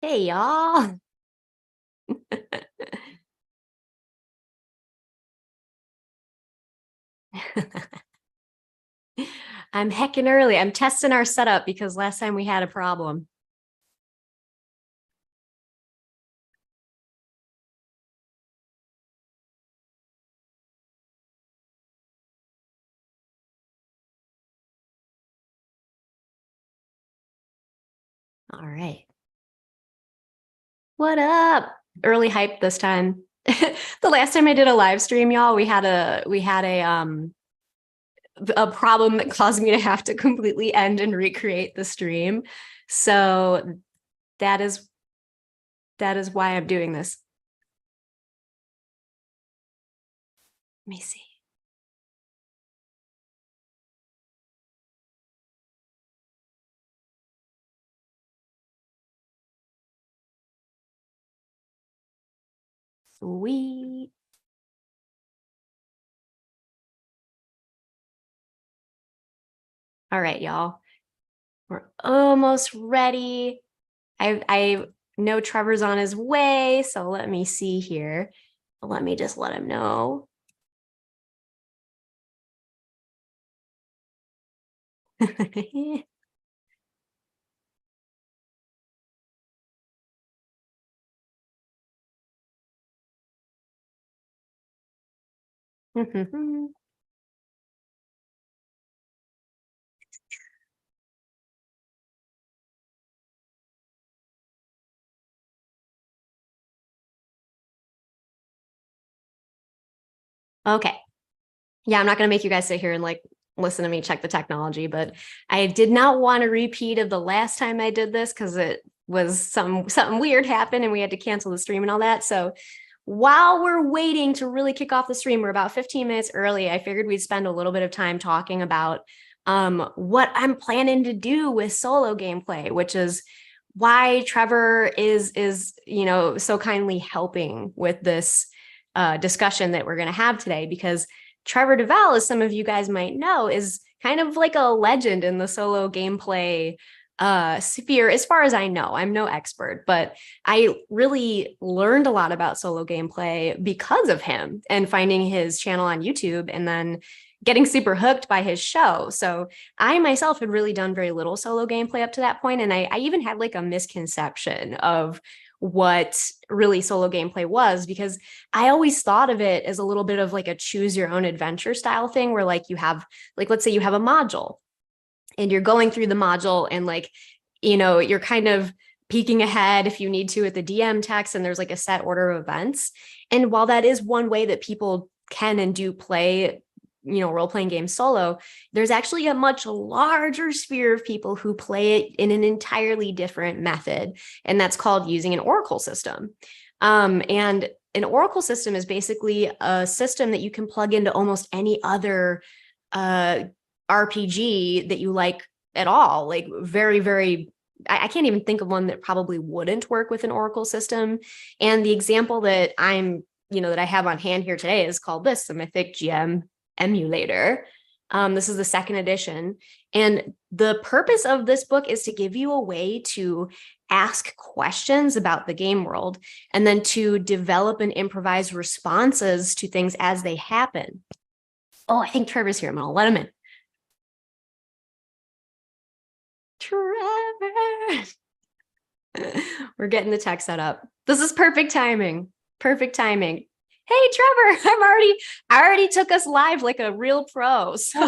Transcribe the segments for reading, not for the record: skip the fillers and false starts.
Hey, y'all. I'm heckin' early. I'm testing our setup because last time we had a problem. All right. What up? Early hype this time. The last time I did a live stream, y'all, we had a problem that caused me to have to completely end and recreate the stream. So that is why I'm doing this. Let me see. Sweet. All right, y'all. We're almost ready. I know Trevor's on his way, so let me see here. Let me just let him know. Okay. Yeah, I'm not going to make you guys sit here and like listen to me check the technology, but I did not want a repeat of the last time I did this because it was something weird happened and we had to cancel the stream and all that. So while we're waiting to really kick off the stream, we're about 15 minutes early. I figured we'd spend a little bit of time talking about what I'm planning to do with solo gameplay, which is why Trevor is so kindly helping with this discussion that we're going to have today, because Trevor Devall, as some of you guys might know, is kind of like a legend in the solo gameplay sphere, as far as I know. I'm no expert, but I really learned a lot about solo gameplay because of him and finding his channel on YouTube and then getting super hooked by his show. So I myself had really done very little solo gameplay up to that point, and I even had like a misconception of what really solo gameplay was, because I always thought of it as a little bit of like a choose your own adventure style thing where like you have, like, let's say you have a module and you're going through the module and like, you're kind of peeking ahead if you need to at the DM text, and there's like a set order of events. And while that is one way that people can and do play role-playing games solo, there's actually a much larger sphere of people who play it in an entirely different method, and that's called using an oracle system. And an oracle system is basically a system that you can plug into almost any other RPG that you like at all. Like very, very, I can't even think of one that probably wouldn't work with an oracle system. And the example that that I have on hand here today is called the Mythic GM Emulator. This is the second edition. And the purpose of this book is to give you a way to ask questions about the game world and then to develop and improvise responses to things as they happen. Oh, I think Trevor's here. I'm going to let him in. Trevor. We're getting the tech set up. This is perfect timing. Perfect timing. Hey, Trevor, I already took us live like a real pro. So.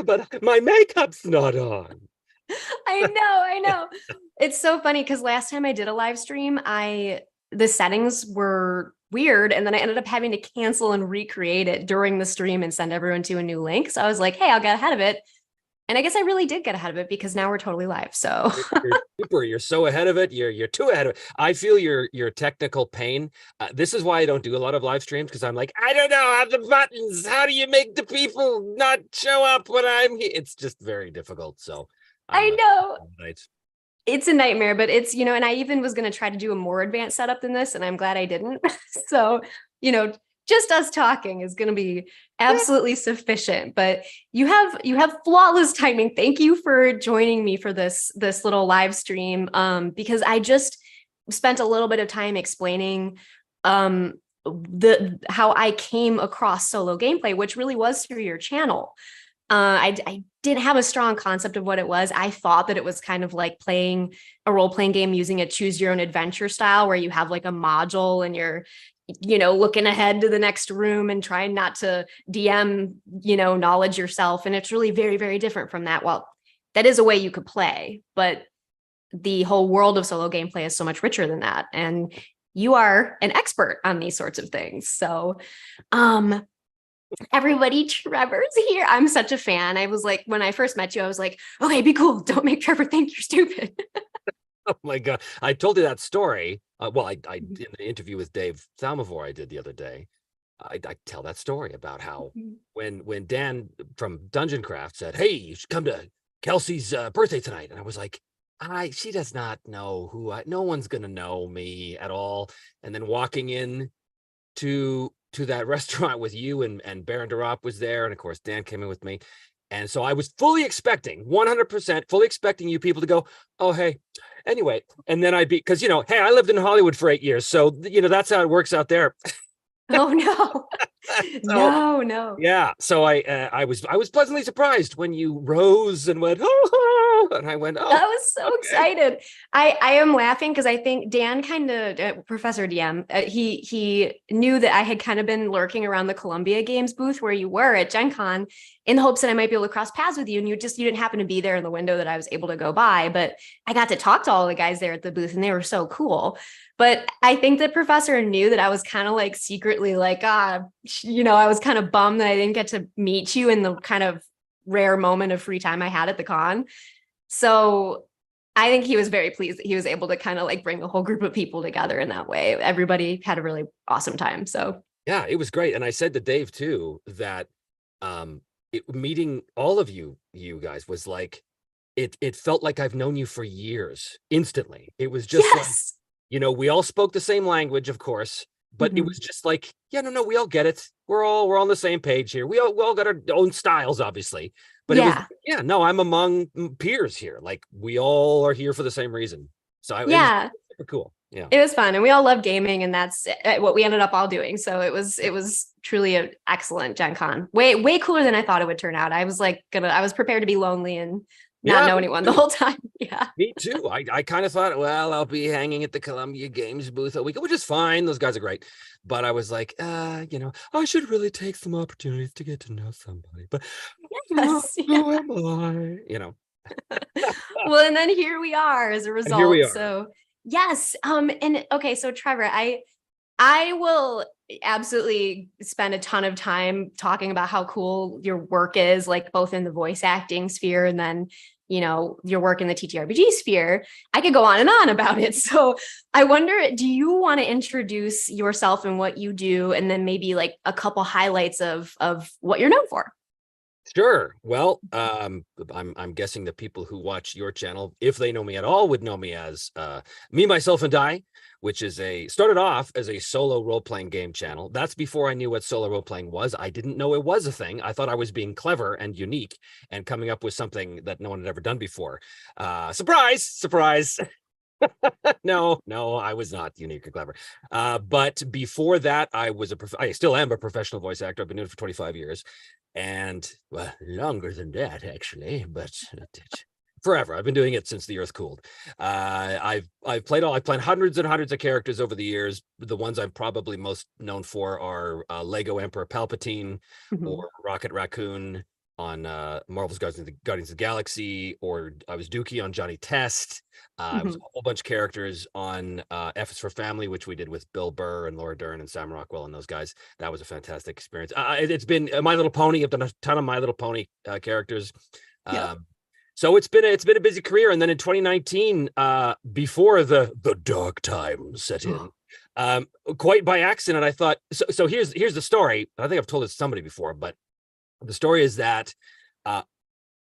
But my makeup's not on. I know. It's so funny because last time I did a live stream, the settings were weird, and then I ended up having to cancel and recreate it during the stream and send everyone to a new link. So I was like, hey, I'll get ahead of it. And I guess I really did get ahead of it because now we're totally live. So you're super. You're so ahead of it. You're too ahead of it. I feel your technical pain. This is why I don't do a lot of live streams, because I'm like, I don't know how the buttons. How do you make the people not show up when I'm here? It's just very difficult. So I know it's a nightmare, but it's and I even was going to try to do a more advanced setup than this, and I'm glad I didn't. So just us talking is going to be absolutely sufficient. But you have flawless timing. Thank you for joining me for this little live stream, because I just spent a little bit of time explaining how I came across solo gameplay, which really was through your channel. I didn't have a strong concept of what it was. I thought that it was kind of like playing a role-playing game using a choose your own adventure style, where you have like a module and you're, looking ahead to the next room and trying not to DM, knowledge yourself. And it's really very, very different from that. Well, that is a way you could play, but the whole world of solo gameplay is so much richer than that. And you are an expert on these sorts of things. So, everybody, Trevor's here. I'm such a fan. I was like, when I first met you, I was like, okay, be cool. Don't make Trevor think you're stupid. Oh my God. I told you that story. Well, I in the interview with Dave Thalmavor I did the other day, I tell that story about how when Dan from Dungeon Craft said, hey, you should come to Kelsey's birthday tonight. And I was like, she does not know no one's going to know me at all. And then walking in to that restaurant with you and Baron Derop was there. And of course, Dan came in with me. And so I was fully expecting 100% fully expecting you people to go, oh, hey, anyway. And then because, hey, I lived in Hollywood for 8 years. So, that's how it works out there. Oh, no. So, no. Yeah. So I was pleasantly surprised when you rose and went, oh, and I went, oh. I was so excited. I am laughing because I think Dan kind of, Professor DM, he knew that I had kind of been lurking around the Columbia Games booth where you were at Gen Con in the hopes that I might be able to cross paths with you. And you didn't happen to be there in the window that I was able to go by. But I got to talk to all the guys there at the booth and they were so cool. But I think the professor knew that I was kind of like secretly like, I was kind of bummed that I didn't get to meet you in the kind of rare moment of free time I had at the con. So I think he was very pleased that he was able to kind of like bring a whole group of people together in that way. Everybody had a really awesome time. So yeah, it was great. And I said to Dave too, that meeting all of you guys was like, it felt like I've known you for years instantly. It was just yes. like, we all spoke the same language, of course, but it was just like, yeah, no, we all get it. We're all on the same page here. We all got our own styles, obviously. But it was, I'm among peers here. Like we all are here for the same reason. So it was super cool. Yeah, it was fun, and we all love gaming, and that's what we ended up all doing. So it was truly an excellent Gen Con. Way cooler than I thought it would turn out. I was I was prepared to be lonely and not know anyone the whole time. Yeah, me too. I kind of thought, well, I'll be hanging at the Columbia Games booth all week, which is fine. Those guys are great. But I was like, I should really take some opportunities to get to know somebody. But who am I? Well, and then here we are as a result. Here we are. So yes. And okay, so Trevor, I will absolutely spend a ton of time talking about how cool your work is, like both in the voice acting sphere and then, your work in the TTRPG sphere. I could go on and on about it. So I wonder, do you want to introduce yourself and what you do, and then maybe like a couple highlights of what you're known for? Sure. Well, I'm guessing the people who watch your channel, if they know me at all, would know me as Me, Myself, and I, which is started off as a solo role-playing game channel. That's before I knew what solo role-playing was. I didn't know it was a thing. I thought I was being clever and unique and coming up with something that no one had ever done before. Surprise. No, I was not unique or clever. But before that, I still am a professional voice actor. I've been doing it for 25 years. And well, longer than that, actually, but forever. I've been doing it since the earth cooled. I've played hundreds and hundreds of characters over the years. The ones I'm probably most known for are Lego Emperor Palpatine or Rocket Raccoon on Marvel's Guardians of the Galaxy, or I was Dookie on Johnny Test. I was a whole bunch of characters on F is for Family, which we did with Bill Burr and Laura Dern and Sam Rockwell and those guys. That was a fantastic experience. It's been My Little Pony. I've done a ton of My Little Pony characters. So it's been a busy career. And then in 2019, before the dark times set in, quite by accident, I thought, so here's the story. I think I've told it to somebody before, but the story is that,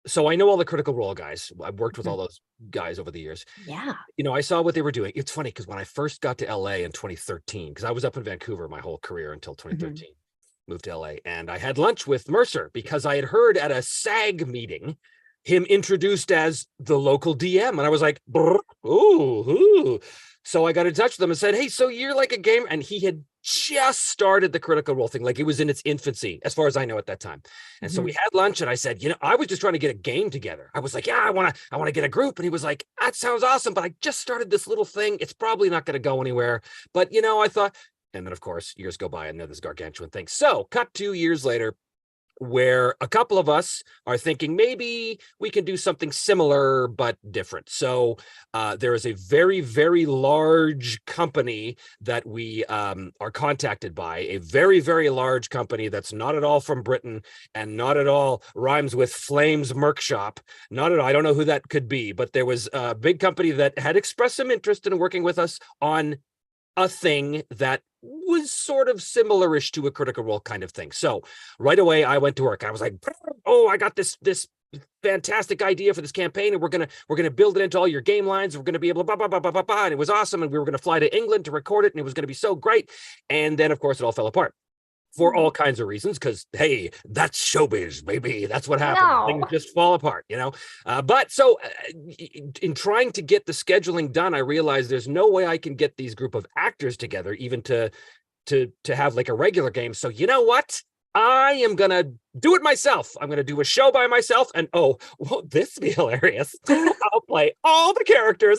so I know all the Critical Role guys. I've worked with all those guys over the years. Yeah. I saw what they were doing. It's funny because when I first got to LA in 2013, because I was up in Vancouver my whole career until 2013. moved to LA, and I had lunch with Mercer because I had heard at a SAG meeting him introduced as the local DM. And I was like, ooh. So I got in touch with him and said, hey, so you're like a gamer? And he had just started the Critical Role thing. Like it was in its infancy, as far as I know at that time. And so we had lunch and I said, I was just trying to get a game together. I was like, yeah, I want to get a group. And he was like, that sounds awesome, but I just started this little thing. It's probably not going to go anywhere. But, I thought, and then of course, years go by and then this gargantuan thing. So cut 2 years later, where a couple of us are thinking maybe we can do something similar but different. So there is a very, very large company that we are contacted by, a very, very large company that's not at all from Britain and not at all rhymes with Flames Merc Shop. Not at all. I don't know who that could be, but there was a big company that had expressed some interest in working with us on a thing that was sort of similar-ish to a Critical Role kind of thing. So right away I went to work. I was like, I got this fantastic idea for this campaign, and we're gonna build it into all your game lines. We're gonna be able to blah, blah, blah, blah, blah, and it was awesome. And we were gonna fly to England to record it, and it was gonna be so great. And then of course it all fell apart for all kinds of reasons, because hey, that's showbiz, baby. That's what happens. No. Things just fall apart, But so in trying to get the scheduling done, I realized there's no way I can get these group of actors together, even to have like a regular game. So you know what? I am gonna do it myself. I'm gonna do a show by myself, and won't this be hilarious? I'll play all the characters,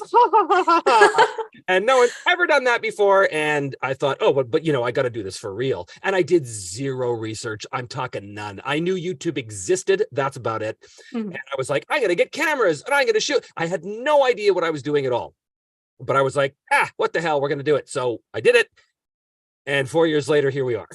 and no one's ever done that before. And I thought, but I got to do this for real. And I did zero research. I'm talking none. I knew YouTube existed. That's about it. And I was like, I got to get cameras, and I'm gonna shoot. I had no idea what I was doing at all, but I was like, what the hell? We're gonna do it. So I did it. And 4 years later, here we are.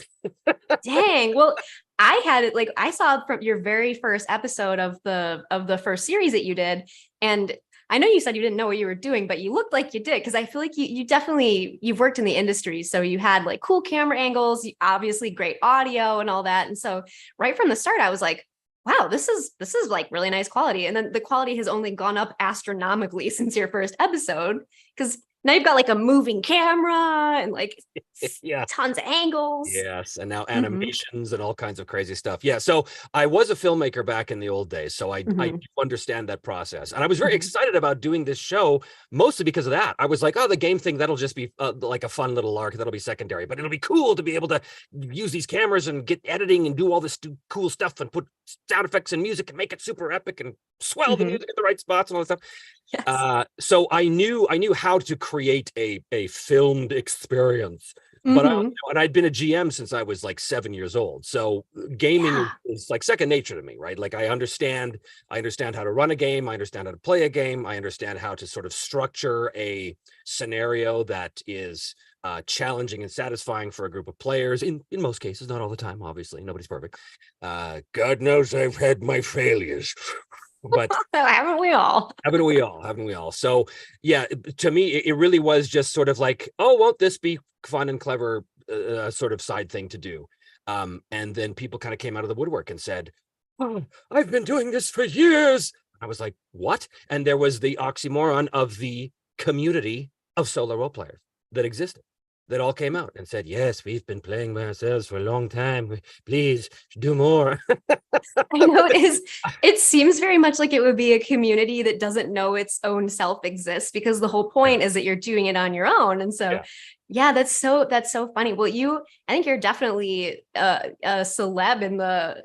Dang. Well, I had it I saw from your very first episode of the first series that you did. And I know you said you didn't know what you were doing, but you looked like you did. Cause I feel like you've worked in the industry. So you had like cool camera angles, obviously great audio and all that. And so right from the start, I was like, wow, this is like really nice quality. And then the quality has only gone up astronomically since your first episode. Cause now you've got like a moving camera and like tons of angles. Yes. And now animations and all kinds of crazy stuff. Yeah. So I was a filmmaker back in the old days. So I do understand that process. And I was very excited about doing this show, mostly because of that. I was like, the game thing, that'll just be like a fun little lark. That'll be secondary, but it'll be cool to be able to use these cameras and get editing and do all this cool stuff and put sound effects and music and make it super epic and swell the music at the right spots and all that stuff. Yes. So I knew how to create a filmed experience, but and I'd been a GM since I was like 7 years old. So gaming is like second nature to me, right? Like I understand how to run a game. I understand how to play a game. I understand how to sort of structure a scenario that is challenging and satisfying for a group of players. In most cases, not all the time, obviously. Nobody's perfect. God knows I've had my failures. But haven't we all? Haven't we all? So yeah, to me, it really was just sort of like, won't this be fun and clever sort of side thing to do? And then people kind of came out of the woodwork and said, I've been doing this for years. I was like, what? And there was the oxymoron of the community of solo role players that existed, that all came out and said, yes, we've been playing by ourselves for a long time. Please do more. I know it seems very much like it would be a community that doesn't know its own self exists, because the whole point is that you're doing it on your own. And so, that's so funny. Well, I think you're definitely a celeb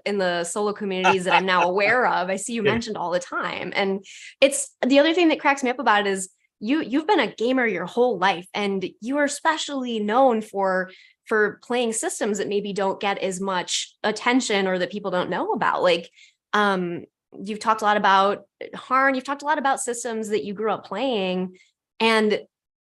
in the solo communities that I'm now aware of. I see you mentioned all the time. And it's the other thing that cracks me up about it is you've been a gamer your whole life, and you are especially known for playing systems that maybe don't get as much attention or that people don't know about. Like, you've talked a lot about Harn, you've talked a lot about systems that you grew up playing. And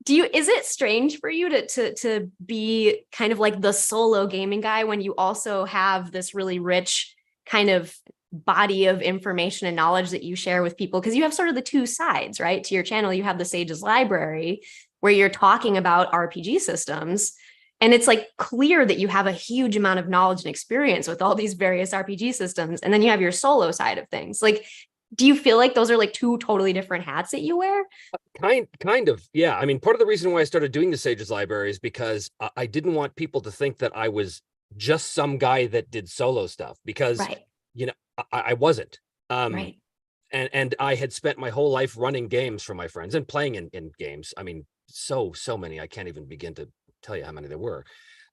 is it strange for you to be kind of like the solo gaming guy when you also have this really rich kind of body of information and knowledge that you share with people? Because you have sort of the two sides, right? To your channel, you have the Sage's Library, where you're talking about RPG systems. And it's like clear that you have a huge amount of knowledge and experience with all these various RPG systems. And then you have your solo side of things. Like, do you feel like those are like two totally different hats that you wear? Kind of. Yeah. I mean, part of the reason why I started doing the Sage's Library is because I didn't want people to think that I was just some guy that did solo stuff, because Right. you know I wasn't. Right. And I had spent my whole life running games for my friends and playing in games. I mean, so many. I can't even begin to tell you how many there were.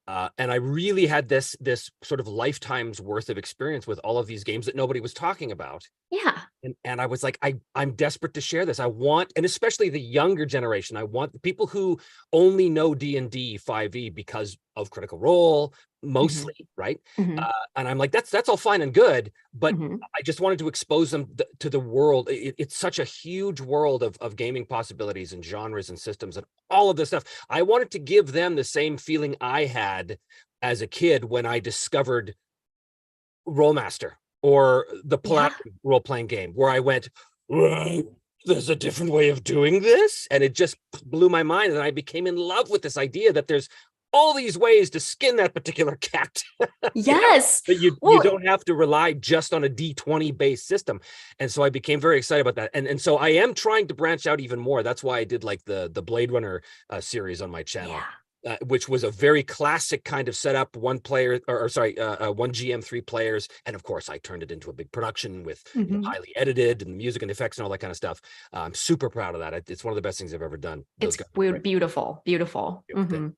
And I really had this sort of lifetime's worth of experience with all of these games that nobody was talking about. Yeah. And I was like, I'm desperate to share this. I want, and especially the younger generation, I want the people who only know D&D 5e because of Critical Role, mostly, right? Hmm. And I'm like, that's all fine and good, but Hmm. I just wanted to expose them to the world. It's such a huge world of gaming possibilities and genres and systems and all of this stuff. I wanted to give them the same feeling I had as a kid when I discovered Rollmaster or the Yeah. Paladin role-playing game, where I went, "Whoa, there's a different way of doing this," and it just blew my mind, and I became in love with this idea that there's all these ways to skin that particular cat. Yes. That you Well, don't have to rely just on a D20 based system. And so I became very excited about that. And so I am trying to branch out even more. That's why I did like the Blade Runner series on my channel. yeah. Which was a very classic kind of setup, one player, or sorry, one GM, 3 players. And of course, I turned it into a big production with Hmm. highly edited and music and effects and all that kind of stuff. I'm super proud of that. It's one of the best things I've ever done. Those It's guys are great. beautiful, beautiful. Hmm.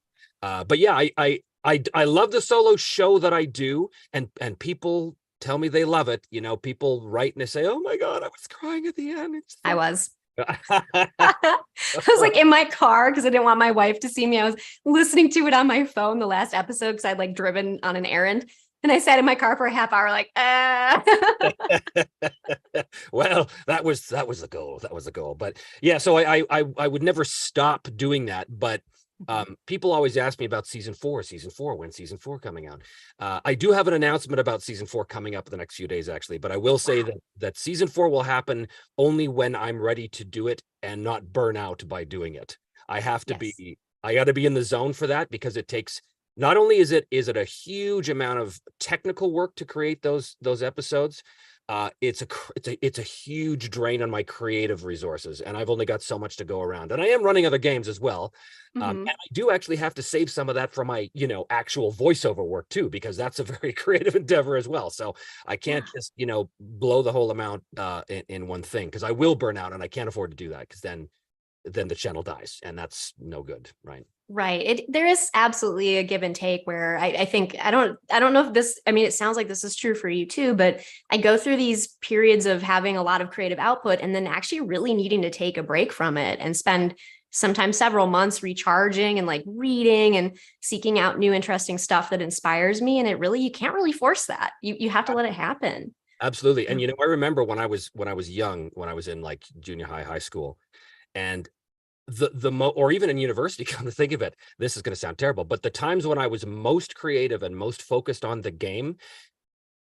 But yeah, I love the solo show that I do, and people tell me they love it. People write and they say, "Oh my God, I was crying at the end." It's I so was. I was like in my car because I didn't want my wife to see me. I was listening to it on my phone the last episode because I'd like driven on an errand. And I sat in my car for a half hour, like, Well, that was the goal. That was the goal. But yeah, so I would never stop doing that. But people always ask me about season 4. When's season 4 coming out? I do have an announcement about season 4 coming up in the next few days, actually. But I will say Wow. that season 4 will happen only when I'm ready to do it and not burn out by doing it. I have to Yes. be. I got to be in the zone for that, because it takes. Not only is it a huge amount of technical work to create those episodes, it's a huge drain on my creative resources, and I've only got so much to go around. And I am running other games as well, and Hmm. I do actually have to save some of that for my actual voiceover work too, because that's a very creative endeavor as well. So I can't Yeah. just blow the whole amount in one thing, because I will burn out, and I can't afford to do that, because then the channel dies, and that's no good, right? Right. There is absolutely a give and take where I think I don't know if this, I mean, it sounds like this is true for you too, but I go through these periods of having a lot of creative output and then actually really needing to take a break from it and spend sometimes several months recharging and like reading and seeking out new interesting stuff that inspires me. And you can't really force that. You have to let it happen. Absolutely. Yeah. And I remember when I was young, when I was in like junior high school, and or even in university, come to think of it, this is going to sound terrible, but the times when I was most creative and most focused on the game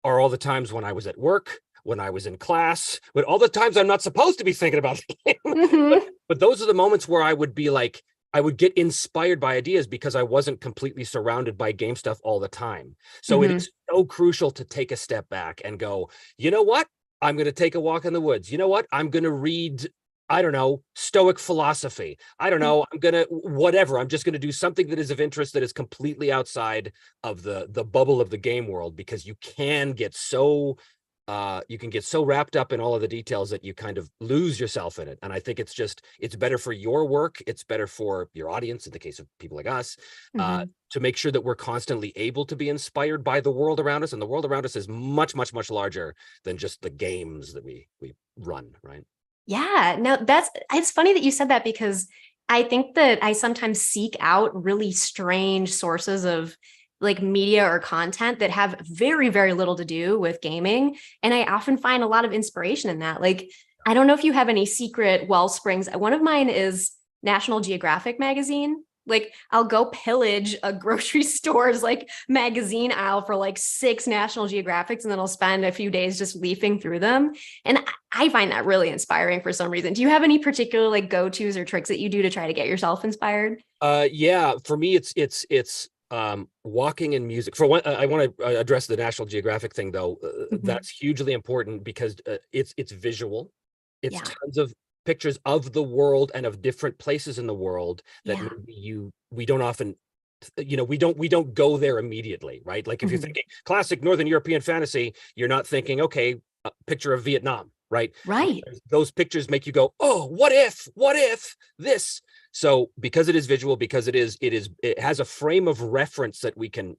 are all the times when I was at work, when I was in class, but all the times I'm not supposed to be thinking about the game. but, Hmm. but those are the moments where I would be like, I would get inspired by ideas because I wasn't completely surrounded by game stuff all the time. So it Hmm. is so crucial to take a step back and go, you know what? I'm going to take a walk in the woods. You know what? I'm going to read, I don't know, Stoic philosophy. I don't know. I'm going to, whatever. I'm just going to do something that is of interest, that is completely outside of the bubble of the game world, because you can get so wrapped up in all of the details that you kind of lose yourself in it. And I think it's better for your work. It's better for your audience, in the case of people like us, Hmm. to make sure that we're constantly able to be inspired by the world around us. And the world around us is much, much, much larger than just the games that we run, right? Yeah, no, it's funny that you said that because I think that I sometimes seek out really strange sources of like media or content that have very, very little to do with gaming. And I often find a lot of inspiration in that. Like, I don't know if you have any secret well springs. One of mine is National Geographic magazine. Like, I'll go pillage a grocery store's like magazine aisle for like 6 National Geographics, and then I'll spend a few days just leafing through them. And I find that really inspiring for some reason. Do you have any particular like go-tos or tricks that you do to try to get yourself inspired? Yeah, for me, it's walking and music. For one, I want to address the National Geographic thing, though. Mhm. That's hugely important, because it's visual. It's Yeah. tons of pictures of the world and of different places in the world that Yeah. we don't often we don't go there immediately, right? Like if you're thinking classic Northern European fantasy, you're not thinking, okay, a picture of Vietnam, right? Right. Those pictures make you go, oh, what if this? So because it is visual, because it has a frame of reference that we can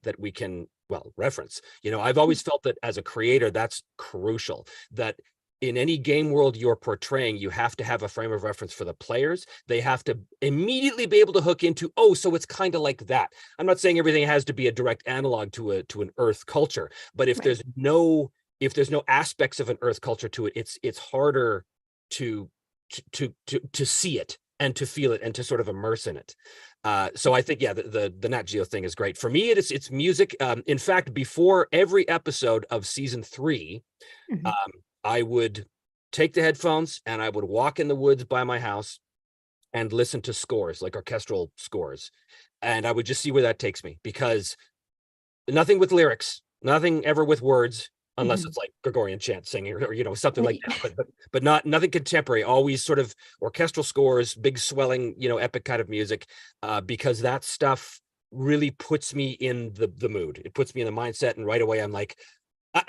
reference. I've always felt that as a creator, that's crucial, that in any game world you're portraying, you have to have a frame of reference for the players. They have to immediately be able to hook into, oh, so it's kind of like that. I'm not saying everything has to be a direct analog to an Earth culture, but if there's no aspects of an Earth culture to it, it's harder to see it and to feel it and to sort of immerse in it. So I think, the Nat Geo thing is great. For me, it's music. In fact, before every episode of season 3, I would take the headphones and I would walk in the woods by my house and listen to scores, like orchestral scores. And I would just see where that takes me, because nothing with lyrics, nothing ever with words, unless it's like Gregorian chant singing or something like that, but nothing contemporary, always sort of orchestral scores, big swelling, epic kind of music, because that stuff really puts me in the mood. It puts me in the mindset, and right away I'm like,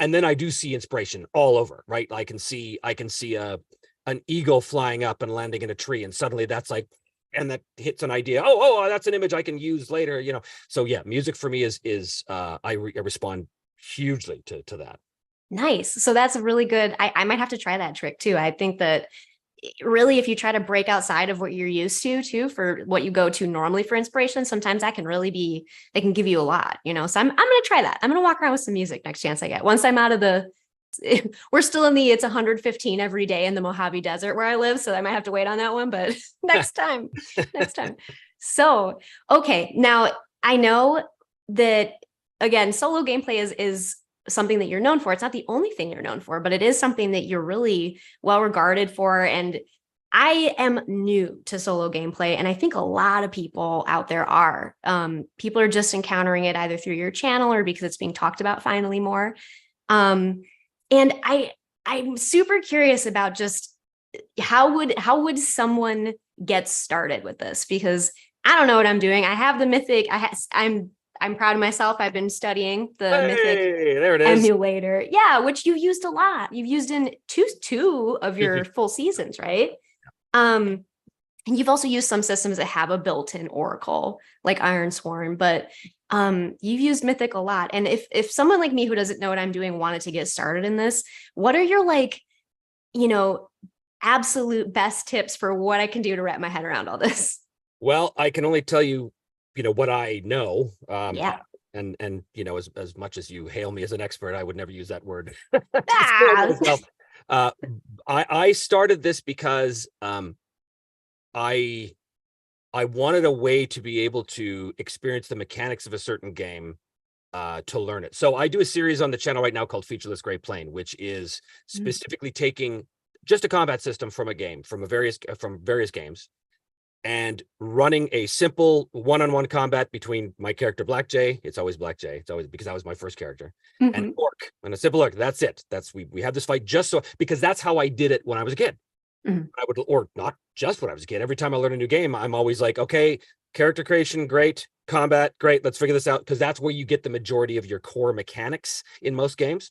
and then I do see inspiration all over, right? I can see an eagle flying up and landing in a tree, and suddenly that's like, and that hits an idea. Oh, that's an image I can use later, So yeah, music for me is I respond hugely to that. Nice. So that's a really good, I might have to try that trick too. I think that really, if you try to break outside of what you're used to too, for what you go to normally for inspiration, sometimes that can really they can give you a lot, So I'm going to try that. I'm going to walk around with some music next chance I get. Once I'm out of we're still in it's 115 every day in the Mojave Desert where I live. So I might have to wait on that one, but next time. So, okay. Now I know that, again, solo gameplay is something that you're known for. It's not the only thing you're known for, but it is something that you're really well regarded for. And I am new to solo gameplay, and I think a lot of people out there are. People are just encountering it either through your channel or because it's being talked about finally more. And I'm super curious about just how would someone get started with this? Because I don't know what I'm doing. I have the Mythic. I'm proud of myself. I've been studying the Mythic there it is. emulator. Yeah, which you've used a lot. You've used in two of your full seasons, right? And you've also used some systems that have a built-in Oracle, like Ironsworn, but you've used Mythic a lot. And if someone like me who doesn't know what I'm doing wanted to get started in this, what are your absolute best tips for what I can do to wrap my head around all this? Well, I can only tell you, what I know. Yeah. And as much as you hail me as an expert, I would never use that word. I started this because I wanted a way to be able to experience the mechanics of a certain game, to learn it. So I do a series on the channel right now called Featureless Great Plain, which is specifically taking just a combat system from a game, from various games, and running a simple one-on-one combat between my character Black Jay. It's always Black Jay. It's always because that was my first character, and orc, and a simple orc. That's it. We have this fight just so, because that's how I did it when I was a kid. Or not just when I was a kid. Every time I learn a new game, I'm always like, okay, character creation, great. Combat, great. Let's figure this out, because that's where you get the majority of your core mechanics in most games.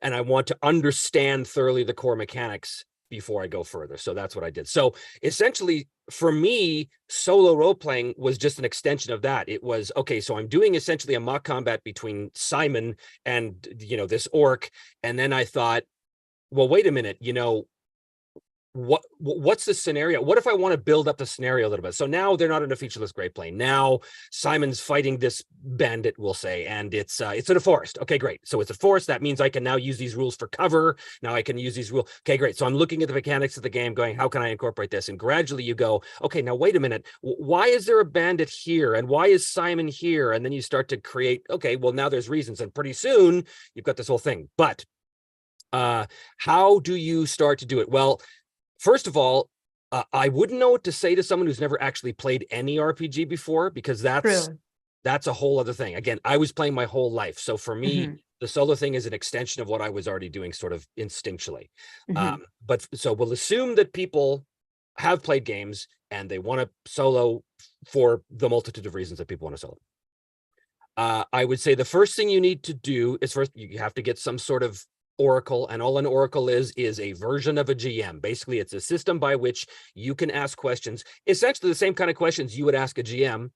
And I want to understand thoroughly the core mechanics before I go further. So that's what I did. So essentially, for me, solo role-playing was just an extension of that. It was, okay, so I'm doing essentially a mock combat between Simon and, this orc. And then I thought, well, wait a minute, what's the scenario? What if I want to build up the scenario a little bit? So now they're not in a featureless Great Plain. Now Simon's fighting this bandit, we'll say, and it's in a forest. Okay, great. So it's a forest. That means I can now use these rules for cover. Now I can use these rules. Okay, great. So I'm looking at the mechanics of the game going, how can I incorporate this? And gradually you go, okay, now wait a minute. Why is there a bandit here? And why is Simon here? And then you start to create, okay, well, now there's reasons. And pretty soon you've got this whole thing. But how do you start to do it? Well, first of all, I wouldn't know what to say to someone who's never actually played any RPG before, because that's a whole other thing. Again, I was playing my whole life. So for me, the solo thing is an extension of what I was already doing sort of instinctually. But so we'll assume that people have played games. and they want to solo for the multitude of reasons that people want to solo. I would say the first thing you need to do is first you have to get some sort of Oracle, and all an Oracle is a version of a GM. Basically, it's a system by which you can ask questions, essentially the same kind of questions you would ask a GM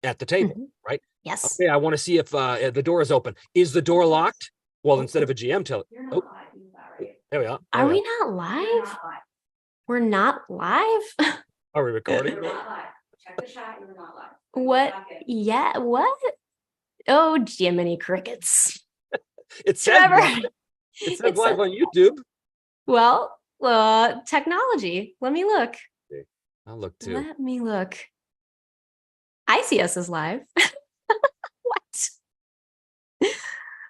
at the table, right? Yes. Okay, I want to see if the door is open. Is the door locked? Well, instead of a GM tell it. Oh, there we are. Are we not live? We're not live? Are we recording? Check the chat, you're not live. What? Yeah, what? Oh, Jiminy Crickets. It says Trevor. live. It says live on YouTube. Well, technology. Let me look. I'll look too. Let me look. I see us as live. What?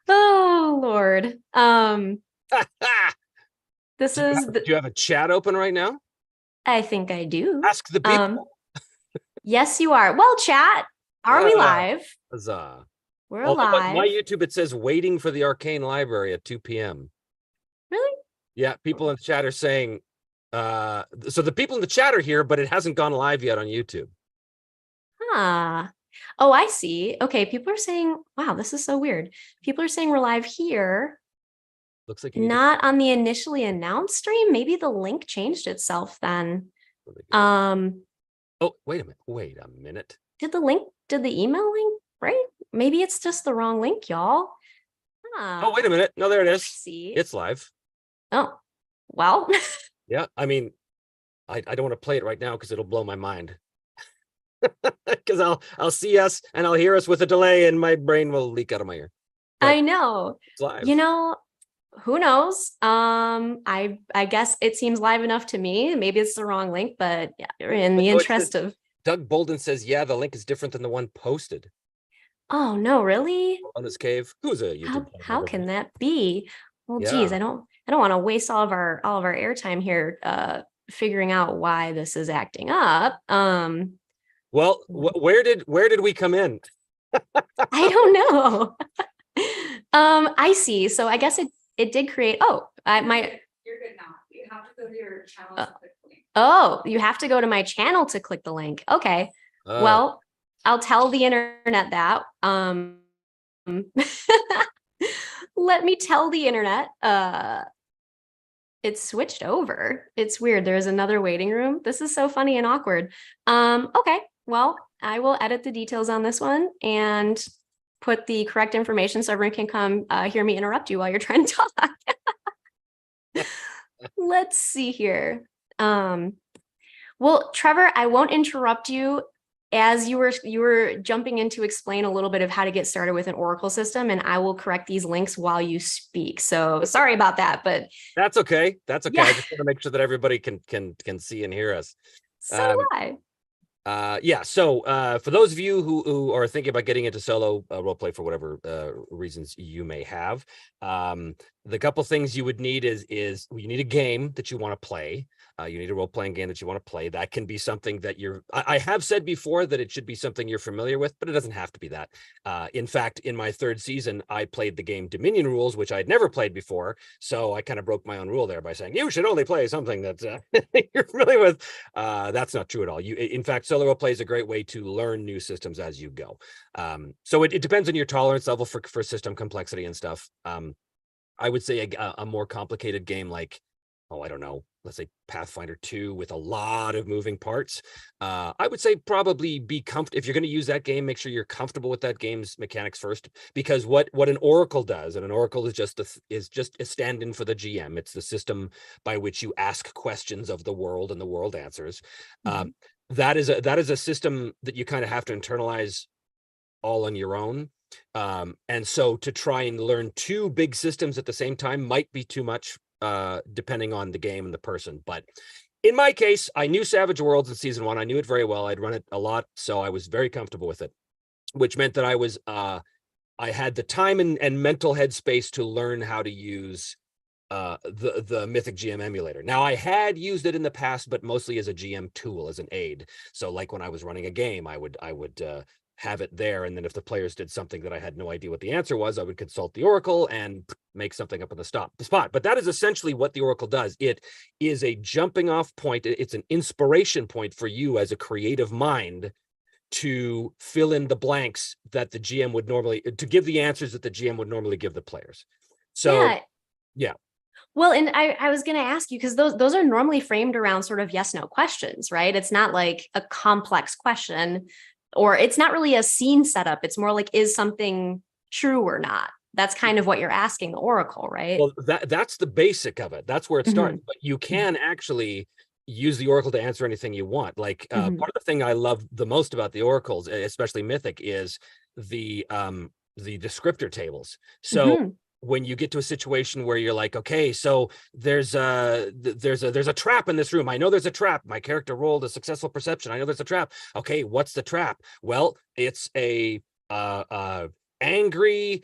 Oh, Lord. This is Do you have a chat open right now? I think I do. Ask the people. Yes, you are. Well, chat, are we live? Huzzah. We're Although live. my YouTube, it says waiting for the Arcane Library at 2 p.m. Really? Yeah, people in the chat are saying, so the people in the chat are here, but it hasn't gone live yet on YouTube. Ah. Oh, I see. Okay, people are saying, wow, this is so weird. People are saying we're live here. Looks like you need Not on the initially announced stream. Maybe the link changed itself then. oh, wait a minute. Did the email link, right? Maybe it's just the wrong link, y'all. Oh, wait a minute. No, there it is. See. It's live. Oh, well. Yeah, I mean, I don't want to play it right now because it'll blow my mind. Because I'll see us and I'll hear us with a delay and my brain will leak out of my ear. But I know. it's live. You know, who knows? I guess it seems live enough to me. Maybe it's the wrong link, but yeah, in the interest of Doug Bolden says, yeah, the link is different than the one posted. Oh no, really? On his cave. Who's a YouTube? How can that be? Well, Yeah. geez, I don't want to waste all of our airtime here figuring out why this is acting up. Well, where did we come in? I don't know. I see. So I guess it did create. Oh, You're good now. You have to go to your channel to click the link. Oh, you have to go to my channel to click the link. Okay. Well, I'll tell the internet that. Let me tell the internet. It's switched over. It's weird. There's another waiting room. This is so funny and awkward. Okay. Well, I will edit the details on this one and put the correct information so everyone can come hear me interrupt you while you're trying to talk. Let's see here. Well, Trevor, I won't interrupt you as you were jumping in to explain a little bit of how to get started with an Oracle system, and I will correct these links while you speak. So sorry about that, but that's okay. That's okay. Yeah. I just want to make sure that everybody can see and hear us. so do I. Yeah. So for those of you who are thinking about getting into solo roleplay for whatever reasons you may have, the couple things you would need is you need a game that you want to play. You need a role-playing game that you want to play. That can be something that I have said before that it should be something you're familiar with, but it doesn't have to be that. In fact, in my third season, I played the game Dominion Rules, which I'd never played before. So I kind of broke my own rule there by saying, you should only play something that you're familiar with. That's not true at all. In fact, solo roleplay is a great way to learn new systems as you go. So it depends on your tolerance level for system complexity and stuff. I would say a more complicated game like, I don't know, let's say Pathfinder 2 with a lot of moving parts. I would say probably be comfortable. If you're going to use that game, make sure you're comfortable with that game's mechanics first, because what an Oracle does, and an Oracle is just a stand-in for the GM. It's the system by which you ask questions of the world and the world answers. Mhm. That is a system that you kind of have to internalize all on your own. And so to try and learn two big systems at the same time might be too much, depending on the game and the person. But in my case, I knew Savage Worlds in season 1. I knew it very well. I'd run it a lot, so I was very comfortable with it, which meant that I had the time and mental headspace to learn how to use the Mythic GM emulator. Now, I had used it in the past, but mostly as a GM tool, as an aid. So like when I was running a game, I would have it there. And then if the players did something that I had no idea what the answer was, I would consult the Oracle and make something up on the spot. But that is essentially what the Oracle does. It is a jumping off point. It's an inspiration point for you as a creative mind to fill in the blanks that the GM would normally, to give the answers that the GM would normally give the players. So, yeah. Well, and I was going to ask you, because those are normally framed around sort of yes, no questions, right? It's not like a complex question, or it's not really a scene setup. It's more like, is something true or not? That's kind of what you're asking the Oracle, right? Well, that's the basic of it. That's where it starts. But you can actually use the Oracle to answer anything you want. Like part of the thing I love the most about the Oracles, especially Mythic, is the descriptor tables. So when you get to a situation where you're like, okay, so there's a trap in this room. I know there's a trap. My character rolled a successful perception. I know there's a trap. Okay, what's the trap? Well, it's a angry,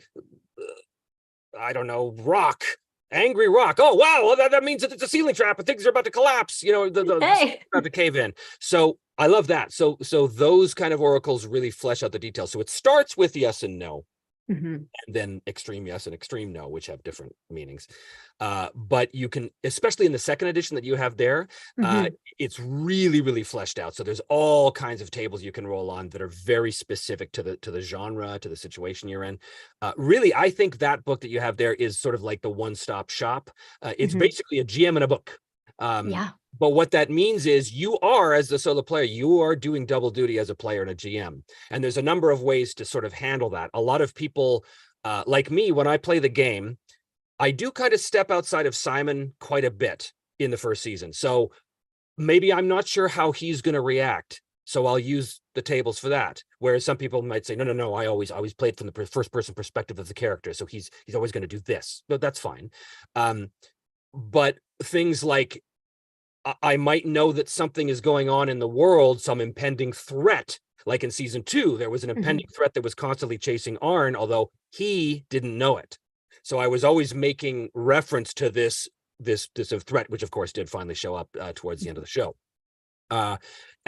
I don't know, rock. Angry rock. Oh, wow. Well, that means that it's a ceiling trap and things are about to collapse. You know, the about to cave in. So I love that. So those kind of oracles really flesh out the details. So it starts with yes and no, and then extreme yes and extreme no, which have different meanings. But you can, especially in the second edition that you have there, it's really, really fleshed out. So there's all kinds of tables you can roll on that are very specific to the genre, to the situation you're in. Really, I think that book that you have there is sort of like the one-stop shop. It's basically a GM in a book. But what that means is you are, as the solo player, you are doing double duty as a player and a GM. And there's a number of ways to sort of handle that. A lot of people, like me, when I play the game, I do kind of step outside of Simon quite a bit in the first season. So maybe I'm not sure how he's going to react. So I'll use the tables for that. Whereas some people might say, no, I always played from the first person perspective of the character. So he's always going to do this. But that's fine. But things like, I might know that something is going on in the world, some impending threat. Like in season 2, there was an impending threat that was constantly chasing Arn, although he didn't know it. So I was always making reference to this threat, which of course did finally show up towards the end of the show.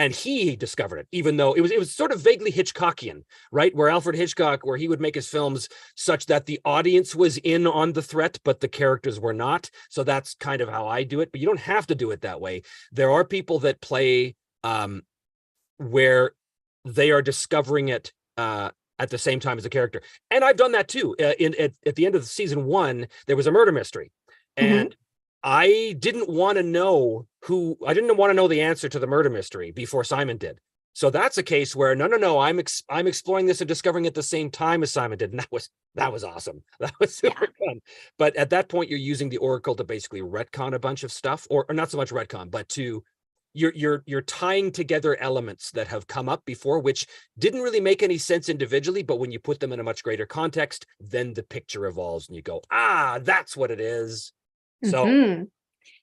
And he discovered it, even though it was sort of vaguely Hitchcockian, right? Where Alfred Hitchcock, where he would make his films such that the audience was in on the threat, but the characters were not. So that's kind of how I do it, but you don't have to do it that way. There are people that play where they are discovering it at the same time as the character. And I've done that too. At the end of season 1, there was a murder mystery. And I didn't want to know the answer to the murder mystery before Simon did. So that's a case where no, I'm exploring this and discovering it at the same time as Simon did. And that was awesome. That was super fun. But at that point, you're using the Oracle to basically retcon a bunch of stuff, or not so much retcon, but to you're tying together elements that have come up before, which didn't really make any sense individually, but when you put them in a much greater context, then the picture evolves and you go, that's what it is. So, and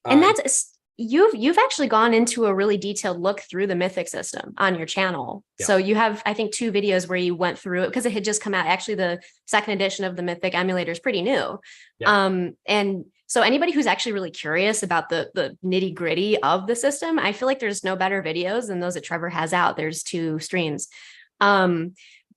that's you've actually gone into a really detailed look through the Mythic system on your channel. So you have, I think, 2 videos where you went through it because it had just come out. Actually, the second edition of the Mythic emulator is pretty new. And so anybody who's actually really curious about the nitty gritty of the system, I feel like there's no better videos than those that Trevor has out. There's 2 streams. But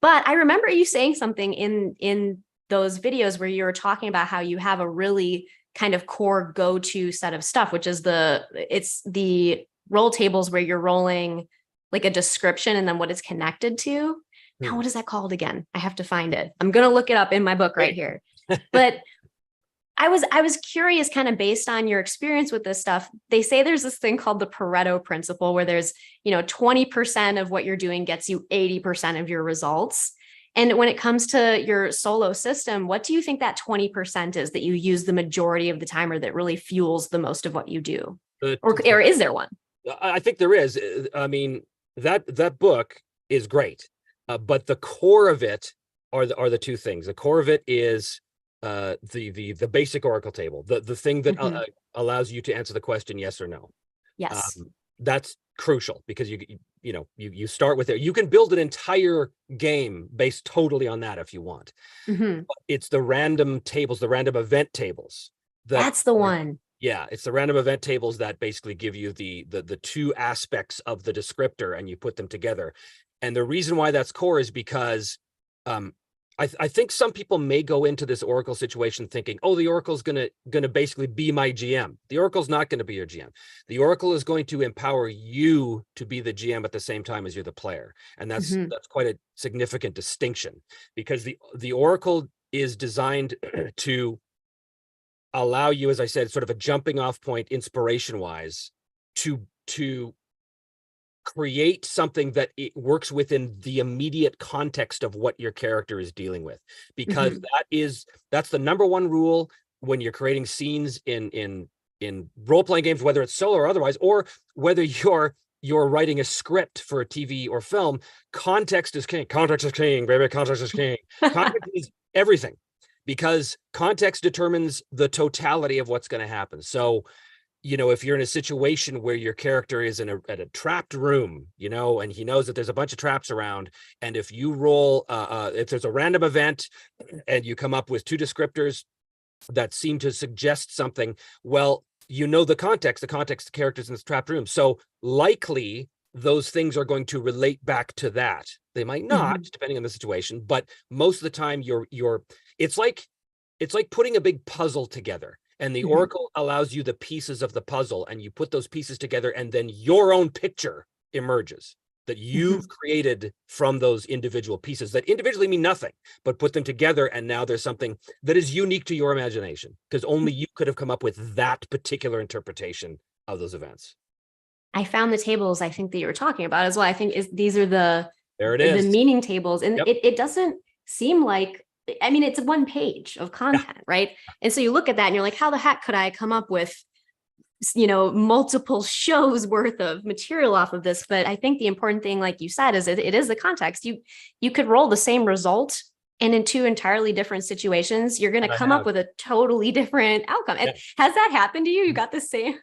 I remember you saying something in those videos where you were talking about how you have a really kind of core go-to set of stuff, which is it's the roll tables where you're rolling like a description and then what it's connected to. Now, what is that called again? I have to find it. I'm going to look it up in my book right here. But I was curious, kind of based on your experience with this stuff. They say there's this thing called the Pareto principle where there's, 20% of what you're doing gets you 80% of your results. And when it comes to your solo system, what do you think that 20% is that you use the majority of the time, or that really fuels the most of what you do? Or is there one? I think there is. I mean, that book is great, but the core of it are the 2 things. The core of it is the basic Oracle table, the thing that allows you to answer the question yes or no. Yes. That's crucial because you start with it. You can build an entire game based totally on that if you want. But it's the random tables, the random event tables. That's the one. Yeah, it's the random event tables that basically give you the 2 aspects of the descriptor, and you put them together. And the reason why that's core is because I think some people may go into this Oracle situation thinking, oh, the Oracle's gonna basically be my GM. The Oracle's not going to be your GM. The Oracle is going to empower you to be the GM at the same time as you're the player. And that's quite a significant distinction, because the Oracle is designed to allow you, as I said, sort of a jumping off point inspiration wise to create something that it works within the immediate context of what your character is dealing with, because that's the number one rule when you're creating scenes in role-playing games, whether it's solo or otherwise, or whether you're writing a script for a TV or film. Context is king. Context is king, baby. Context is king. Context is everything, because context determines the totality of what's going to happen. So, you know, if you're in a situation where your character is at a trapped room, you know, and he knows that there's a bunch of traps around, and if you roll, if there's a random event and you come up with two descriptors that seem to suggest something, well, you know, the context characters in this trapped room. So likely those things are going to relate back to that. They might not, depending on the situation, but most of the time it's like putting a big puzzle together. And the Oracle allows you the pieces of the puzzle, and you put those pieces together, and then your own picture emerges that you've created from those individual pieces that individually mean nothing, but put them together. And now there's something that is unique to your imagination, because only you could have come up with that particular interpretation of those events. I found the tables I think that you were talking about as well. I think these are the meaning tables, and it doesn't seem like, I mean, it's one page of content, right? And so you look at that and you're like, how the heck could I come up with, you know, multiple shows worth of material off of this? But I think the important thing, like you said, is it is the context. You could roll the same result, and in two entirely different situations, you're going to come up with a totally different outcome. And has that happened to you? You got the same?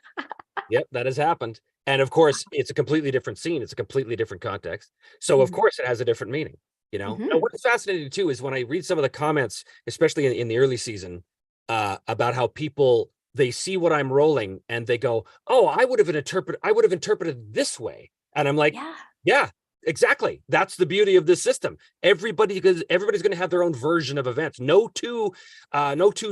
Yep, that has happened. And of course, it's a completely different scene. It's a completely different context. So of course it has a different meaning. You know, and what's fascinating too is when I read some of the comments, especially in the early season, about how people, they see what I'm rolling and they go, "Oh, I would have interpreted this way," and I'm like, "Yeah, exactly. That's the beauty of this system. Everybody's going to have their own version of events. No two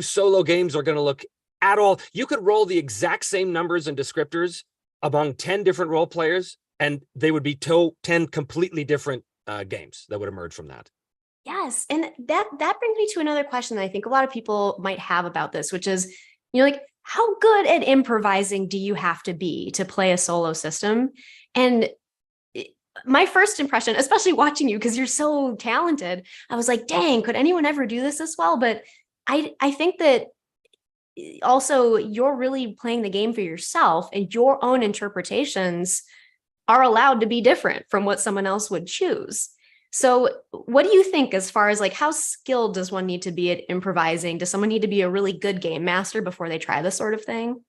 solo games are going to look at all. You could roll the exact same numbers and descriptors among 10 different role players, and they would be 10 completely different games that would emerge from that." Yes. And that brings me to another question that I think a lot of people might have about this, which is, you know, like, how good at improvising do you have to be to play a solo system? And my first impression, especially watching you, because you're so talented, I was like, dang, could anyone ever do this well? But I think that also you're really playing the game for yourself, and your own interpretations are allowed to be different from what someone else would choose. So what do you think, as far as like, how skilled does one need to be at improvising? Does someone need to be a really good game master before they try this sort of thing?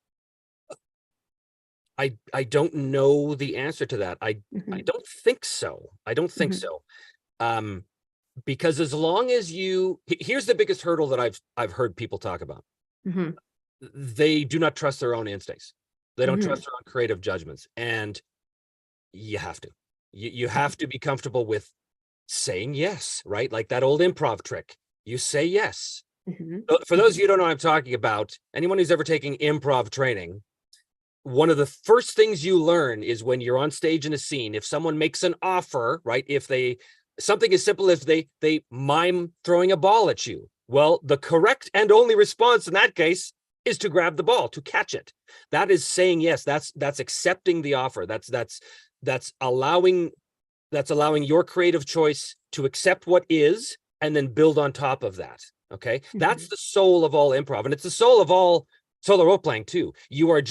I don't know the answer to that. I don't think so. I don't think so. Because as long as here's the biggest hurdle that I've heard people talk about. They do not trust their own instincts. They don't trust their own creative judgments. And you have to. You have to be comfortable with saying yes, right? Like that old improv trick. You say yes. For those of you who don't know what I'm talking about, anyone who's ever taking improv training, one of the first things you learn is when you're on stage in a scene, if someone makes an offer, right? If something as simple as they mime throwing a ball at you, well, the correct and only response in that case is to grab the ball, to catch it. That is saying yes. That's accepting the offer. That's allowing your creative choice to accept what is and then build on top of that. Okay. That's the soul of all improv. And it's the soul of all solo role playing too. You're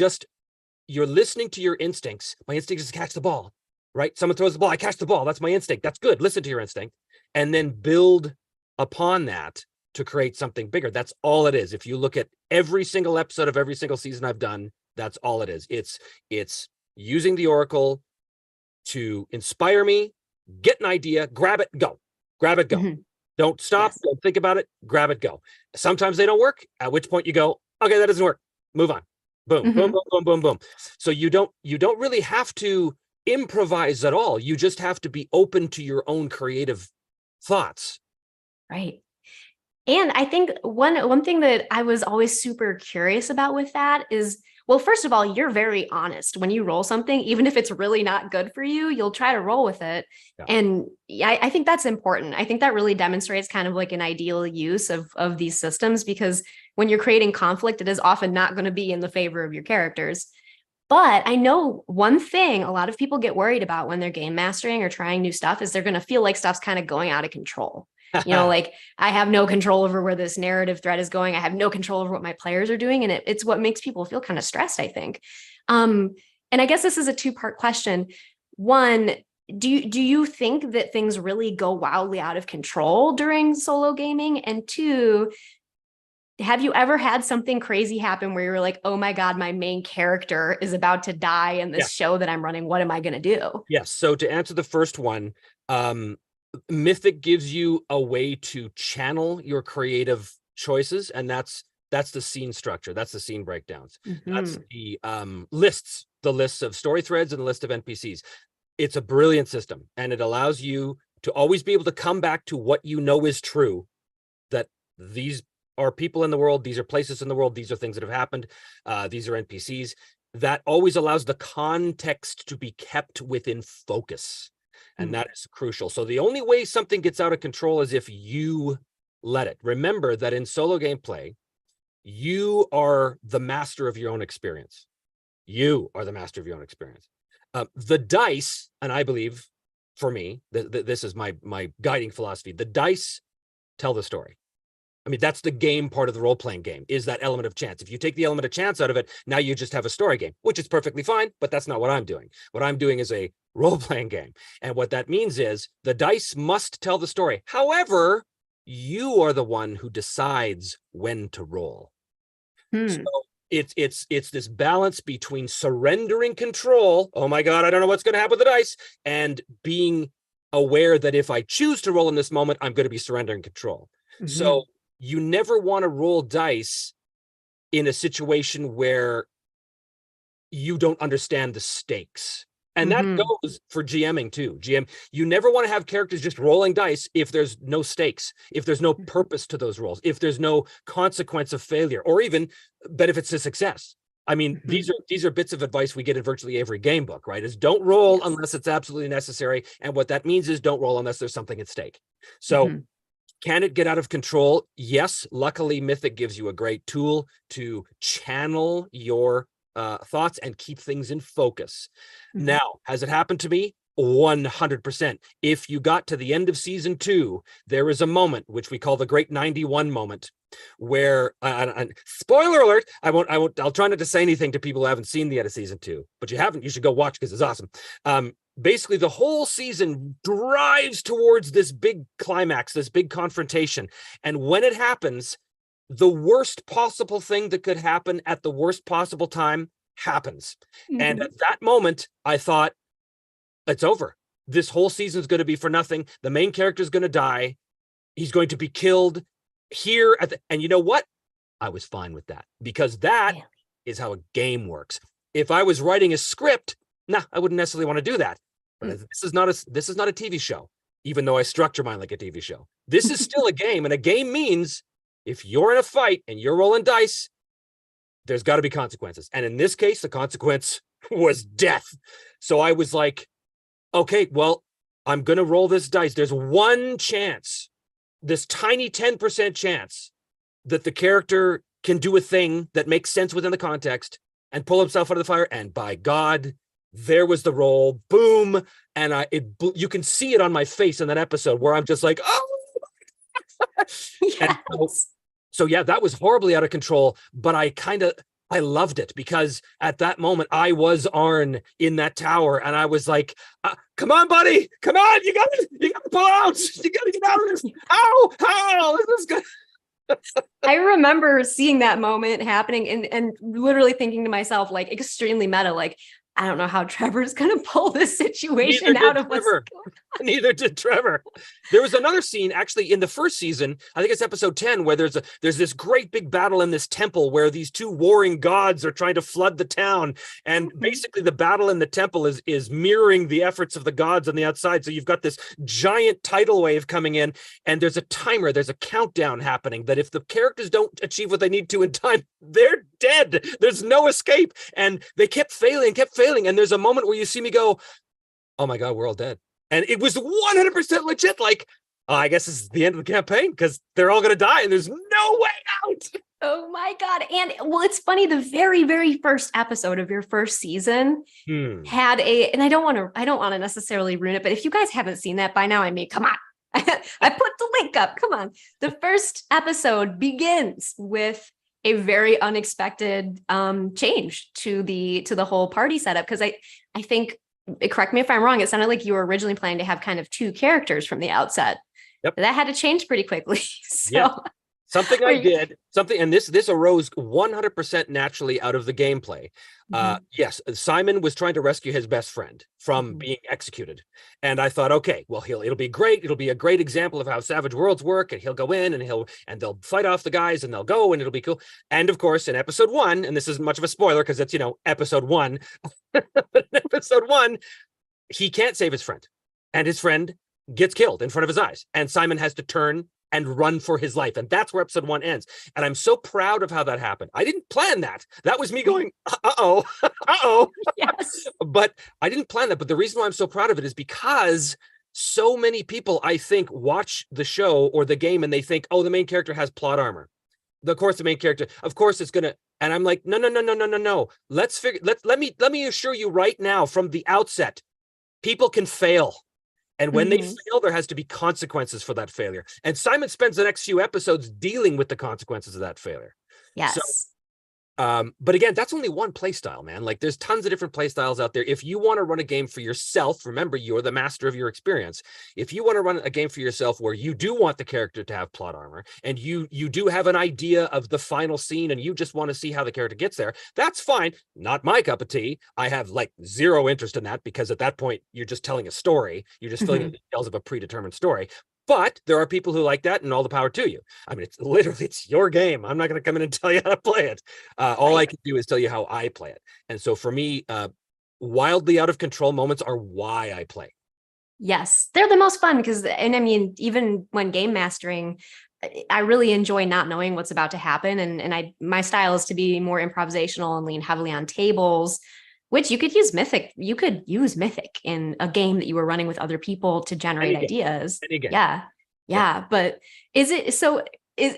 listening to your instincts. My instinct is to catch the ball, right? Someone throws the ball, I catch the ball. That's my instinct. That's good. Listen to your instinct. And then build upon that to create something bigger. That's all it is. If you look at every single episode of every single season I've done, that's all it is. It's using the Oracle to inspire me, get an idea, grab it, go. Grab it, go. Don't stop, don't think about it, grab it, go. Sometimes they don't work, at which point you go, okay, that doesn't work, move on. Boom, boom, boom, boom, boom, boom. So you don't really have to improvise at all. You just have to be open to your own creative thoughts. Right. And I think one thing that I was always super curious about with that is, well, first of all, you're very honest. When you roll something, even if it's really not good for you, you'll try to roll with it. Yeah. And I think that's important. I think that really demonstrates kind of like an ideal use of these systems, because when you're creating conflict, it is often not going to be in the favor of your characters. But I know one thing a lot of people get worried about when they're game mastering or trying new stuff is they're going to feel like stuff's kind of going out of control. Like I have no control over where this narrative thread is going. I have no control over what my players are doing. And it's what makes people feel kind of stressed, I think. And I guess this is a two-part question. One, do you think that things really go wildly out of control during solo gaming? And two, have you ever had something crazy happen where you're like, oh my God, my main character is about to die in this show that I'm running. What am I going to do? Yes. So to answer the first one, Mythic gives you a way to channel your creative choices, and that's the scene structure. That's the scene breakdowns. That's the lists of story threads and the list of NPCs. It's a brilliant system, and it allows you to always be able to come back to what you know is true, that these are people in the world, these are places in the world, these are things that have happened, these are NPCs. That always allows the context to be kept within focus. And that is crucial. So the only way something gets out of control is if you let it. Remember that in solo gameplay, you are the master of your own experience. You are the master of your own experience. The dice, and I believe, for me, this is my guiding philosophy, the dice tell the story. I mean, that's the game part of the role-playing game, is that element of chance. If you take the element of chance out of it, now you just have a story game, which is perfectly fine, but that's not what I'm doing. What I'm doing is a role-playing game. And what that means is the dice must tell the story. However, you are the one who decides when to roll. So it's this balance between surrendering control, oh my God, I don't know what's going to happen with the dice, and being aware that if I choose to roll in this moment, I'm going to be surrendering control. So you never want to roll dice in a situation where you don't understand the stakes. And that goes for GMing too. You never want to have characters just rolling dice if there's no stakes, if there's no purpose to those rolls, if there's no consequence of failure, or even benefits to success. I mean, these are bits of advice we get in virtually every game book, right? Is don't roll unless it's absolutely necessary. And what that means is don't roll unless there's something at stake. So can it get out of control? Yes. Luckily, Mythic gives you a great tool to channel your thoughts and keep things in focus. Now, has it happened to me? 100%. If you got to the end of season 2, there is a moment which we call the Great 91 moment, where spoiler alert, I'll try not to say anything to people who haven't seen the end of season 2, but you should go watch because it's awesome. Basically, the whole season drives towards this big climax, this big confrontation. And when it happens, the worst possible thing that could happen at the worst possible time happens. And at that moment, I thought, it's over. This whole season is going to be for nothing. The main character is going to die. He's going to be killed here. And you know what? I was fine with that, because that is how a game works. If I was writing a script, I wouldn't necessarily want to do that. But this is not a TV show, even though I structure mine like a TV show. This is still a game, and a game means if you're in a fight and you're rolling dice, there's got to be consequences. And in this case, the consequence was death. So I was like, okay, well, I'm going to roll this dice. There's one chance, this tiny 10% chance, that the character can do a thing that makes sense within the context and pull himself out of the fire. And by God, there was the roll. Boom. And you can see it on my face in that episode where I'm just like, oh. So yeah, that was horribly out of control, but I loved it, because at that moment I was Arn in that tower, and I was like, come on, buddy, come on, you got to pull out, you got to get out of this. How is this good? I remember seeing that moment happening and literally thinking to myself, like, extremely meta, like, I don't know how Trevor's going to pull this situation Neither out did of what's Trevor. Neither did Trevor. There was another scene actually in the first season, I think it's episode 10, where there's this great big battle in this temple where these two warring gods are trying to flood the town. And basically the battle in the temple is mirroring the efforts of the gods on the outside. So you've got this giant tidal wave coming in, and there's a timer, there's a countdown happening that if the characters don't achieve what they need to in time, they're dead. There's no escape. And they kept failing. And there's a moment where you see me go, oh my God, we're all dead. And it was 100% legit. Like, oh, I guess this is the end of the campaign because they're all going to die and there's no way out. Oh my God. And well, it's funny, the very, very first episode of your first season had and I don't want to necessarily ruin it, but if you guys haven't seen that by now, I mean, come on. I put the link up. Come on. The first episode begins with a very unexpected change to the whole party setup. Because I think, correct me if I'm wrong, it sounded like you were originally planning to have kind of two characters from the outset. Yep. That had to change pretty quickly. So yeah. Something I did, and this arose 100% naturally out of the gameplay. Yes, Simon was trying to rescue his best friend from being executed. And I thought, okay, well, it'll be great. It'll be a great example of how Savage Worlds work. And he'll go in and they'll fight off the guys and they'll go and it'll be cool. And of course, in episode 1, and this isn't much of a spoiler because it's, episode 1, but in episode 1, he can't save his friend. And his friend gets killed in front of his eyes. And Simon has to turn and run for his life. And that's where episode 1 ends. And I'm so proud of how that happened. I didn't plan that. That was me going, uh-oh. Yes. But I didn't plan that. But the reason why I'm so proud of it is because so many people, I think, watch the show or the game and they think, oh, the main character has plot armor. Of course, the main character, of course it's going to, and I'm like, no. Let me assure you right now from the outset, people can fail. And when they fail, there has to be consequences for that failure. And Simon spends the next few episodes dealing with the consequences of that failure. Yes. So, but again, that's only one play style, man. Like there's tons of different play styles out there. If you want to run a game for yourself, remember, you're the master of your experience. If you want to run a game for yourself where you do want the character to have plot armor and you do have an idea of the final scene and you just want to see how the character gets there, that's fine. Not my cup of tea. I have like zero interest in that because at that point, you're just telling a story. You're just filling the details of a predetermined story. But there are people who like that, and all the power to you. I mean, it's your game. I'm not going to come in and tell you how to play it. All I can do is tell you how I play it. And so for me, wildly out of control moments are why I play. Yes, they're the most fun because, and I mean, even when game mastering, I really enjoy not knowing what's about to happen. And my style is to be more improvisational and lean heavily on tables, which you could use Mythic. You could use Mythic in a game that you were running with other people to generate ideas. Yeah. But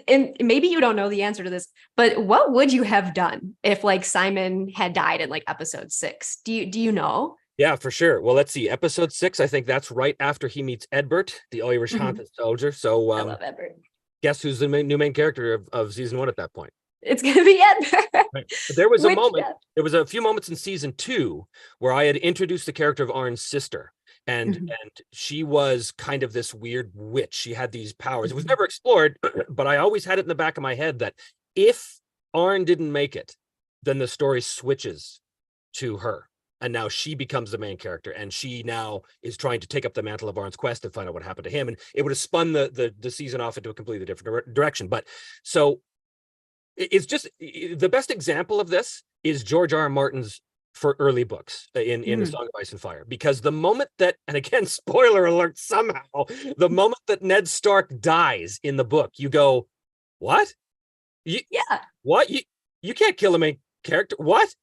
and maybe you don't know the answer to this, but what would you have done if like Simon had died in like episode 6? Do you know? Yeah, for sure. Well, let's see. Episode 6, I think that's right after he meets Edbert, the Irish haunted soldier. So I love Edbert. Guess who's the new main character of season 1 at that point? It's going to be Edbert. Right. There was a moment, there was a few moments in season 2 where I had introduced the character of Arn's sister. And she was kind of this weird witch. She had these powers. It was never explored, but I always had it in the back of my head that if Arn didn't make it, then the story switches to her. And now she becomes the main character. And she now is trying to take up the mantle of Arn's quest and find out what happened to him. And it would have spun the season off into a completely different direction. But so it's just the best example of this is George R. R. Martin's for early books in the Song of Ice and Fire, because the moment that, and again, spoiler alert, somehow, the moment that Ned Stark dies in the book, you go, what? What? You can't kill a main character. What?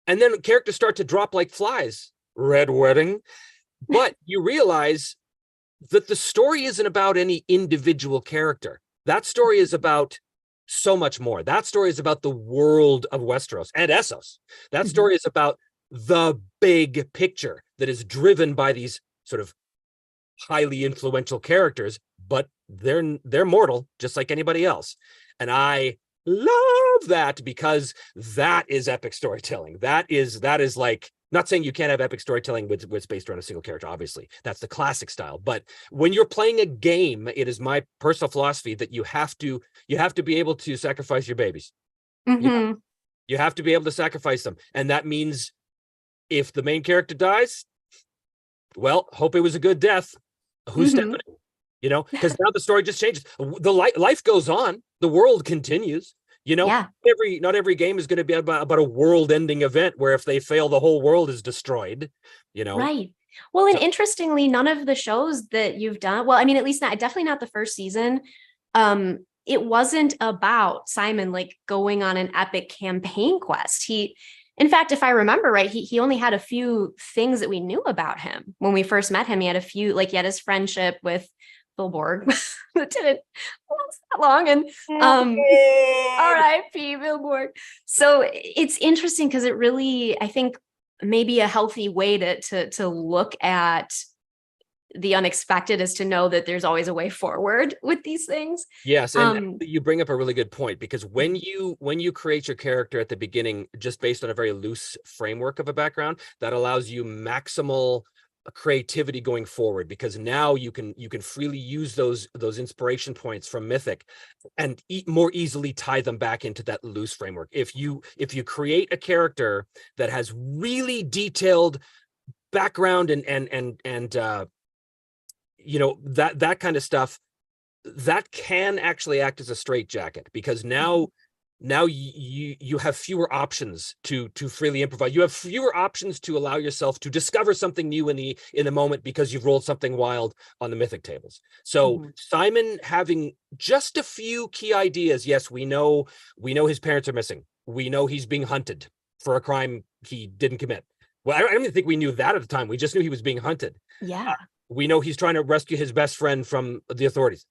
And then characters start to drop like flies. Red Wedding. But you realize that the story isn't about any individual character. That story is about so much more. That story is about the world of Westeros and Essos. That story is about the big picture that is driven by these sort of highly influential characters, but they're mortal just like anybody else. And I love that because that is epic storytelling. That is like, not saying you can't have epic storytelling with based around a single character, obviously. That's the classic style. But when you're playing a game, it is my personal philosophy that you have to be able to sacrifice your babies. You have to be able to sacrifice them. And that means If the main character dies, well, hope it was a good death. Who's stepping in? You know, because now the story just changes. The life goes on. The world continues. You know, not every game is going to be about a world-ending event where if they fail, the whole world is destroyed. You know, right. Well, and interestingly, none of the shows that you've done, well, I mean, at least not, definitely not the first season. It wasn't about Simon like going on an epic campaign quest. In fact, if I remember right, he only had a few things that we knew about him when we first met him. He had a few, like he had his friendship with Bill Borg that didn't last that long, and R.I.P. Bill Borg. So it's interesting because it really, I think, maybe a healthy way to look at the unexpected is to know that there's always a way forward with these things. Yes, and you bring up a really good point, because when you create your character at the beginning just based on a very loose framework of a background, that allows you maximal creativity going forward, because now you can freely use those inspiration points from Mythic and more easily tie them back into that loose framework. If you create a character that has really detailed background and you know, that kind of stuff, that can actually act as a straitjacket, because now you have fewer options to freely improvise. You have fewer options to allow yourself to discover something new in the moment because you've rolled something wild on the Mythic tables. So Simon having just a few key ideas. Yes, we know his parents are missing. We know he's being hunted for a crime he didn't commit. Well, I don't even think we knew that at the time. We just knew he was being hunted. Yeah. We know he's trying to rescue his best friend from the authorities,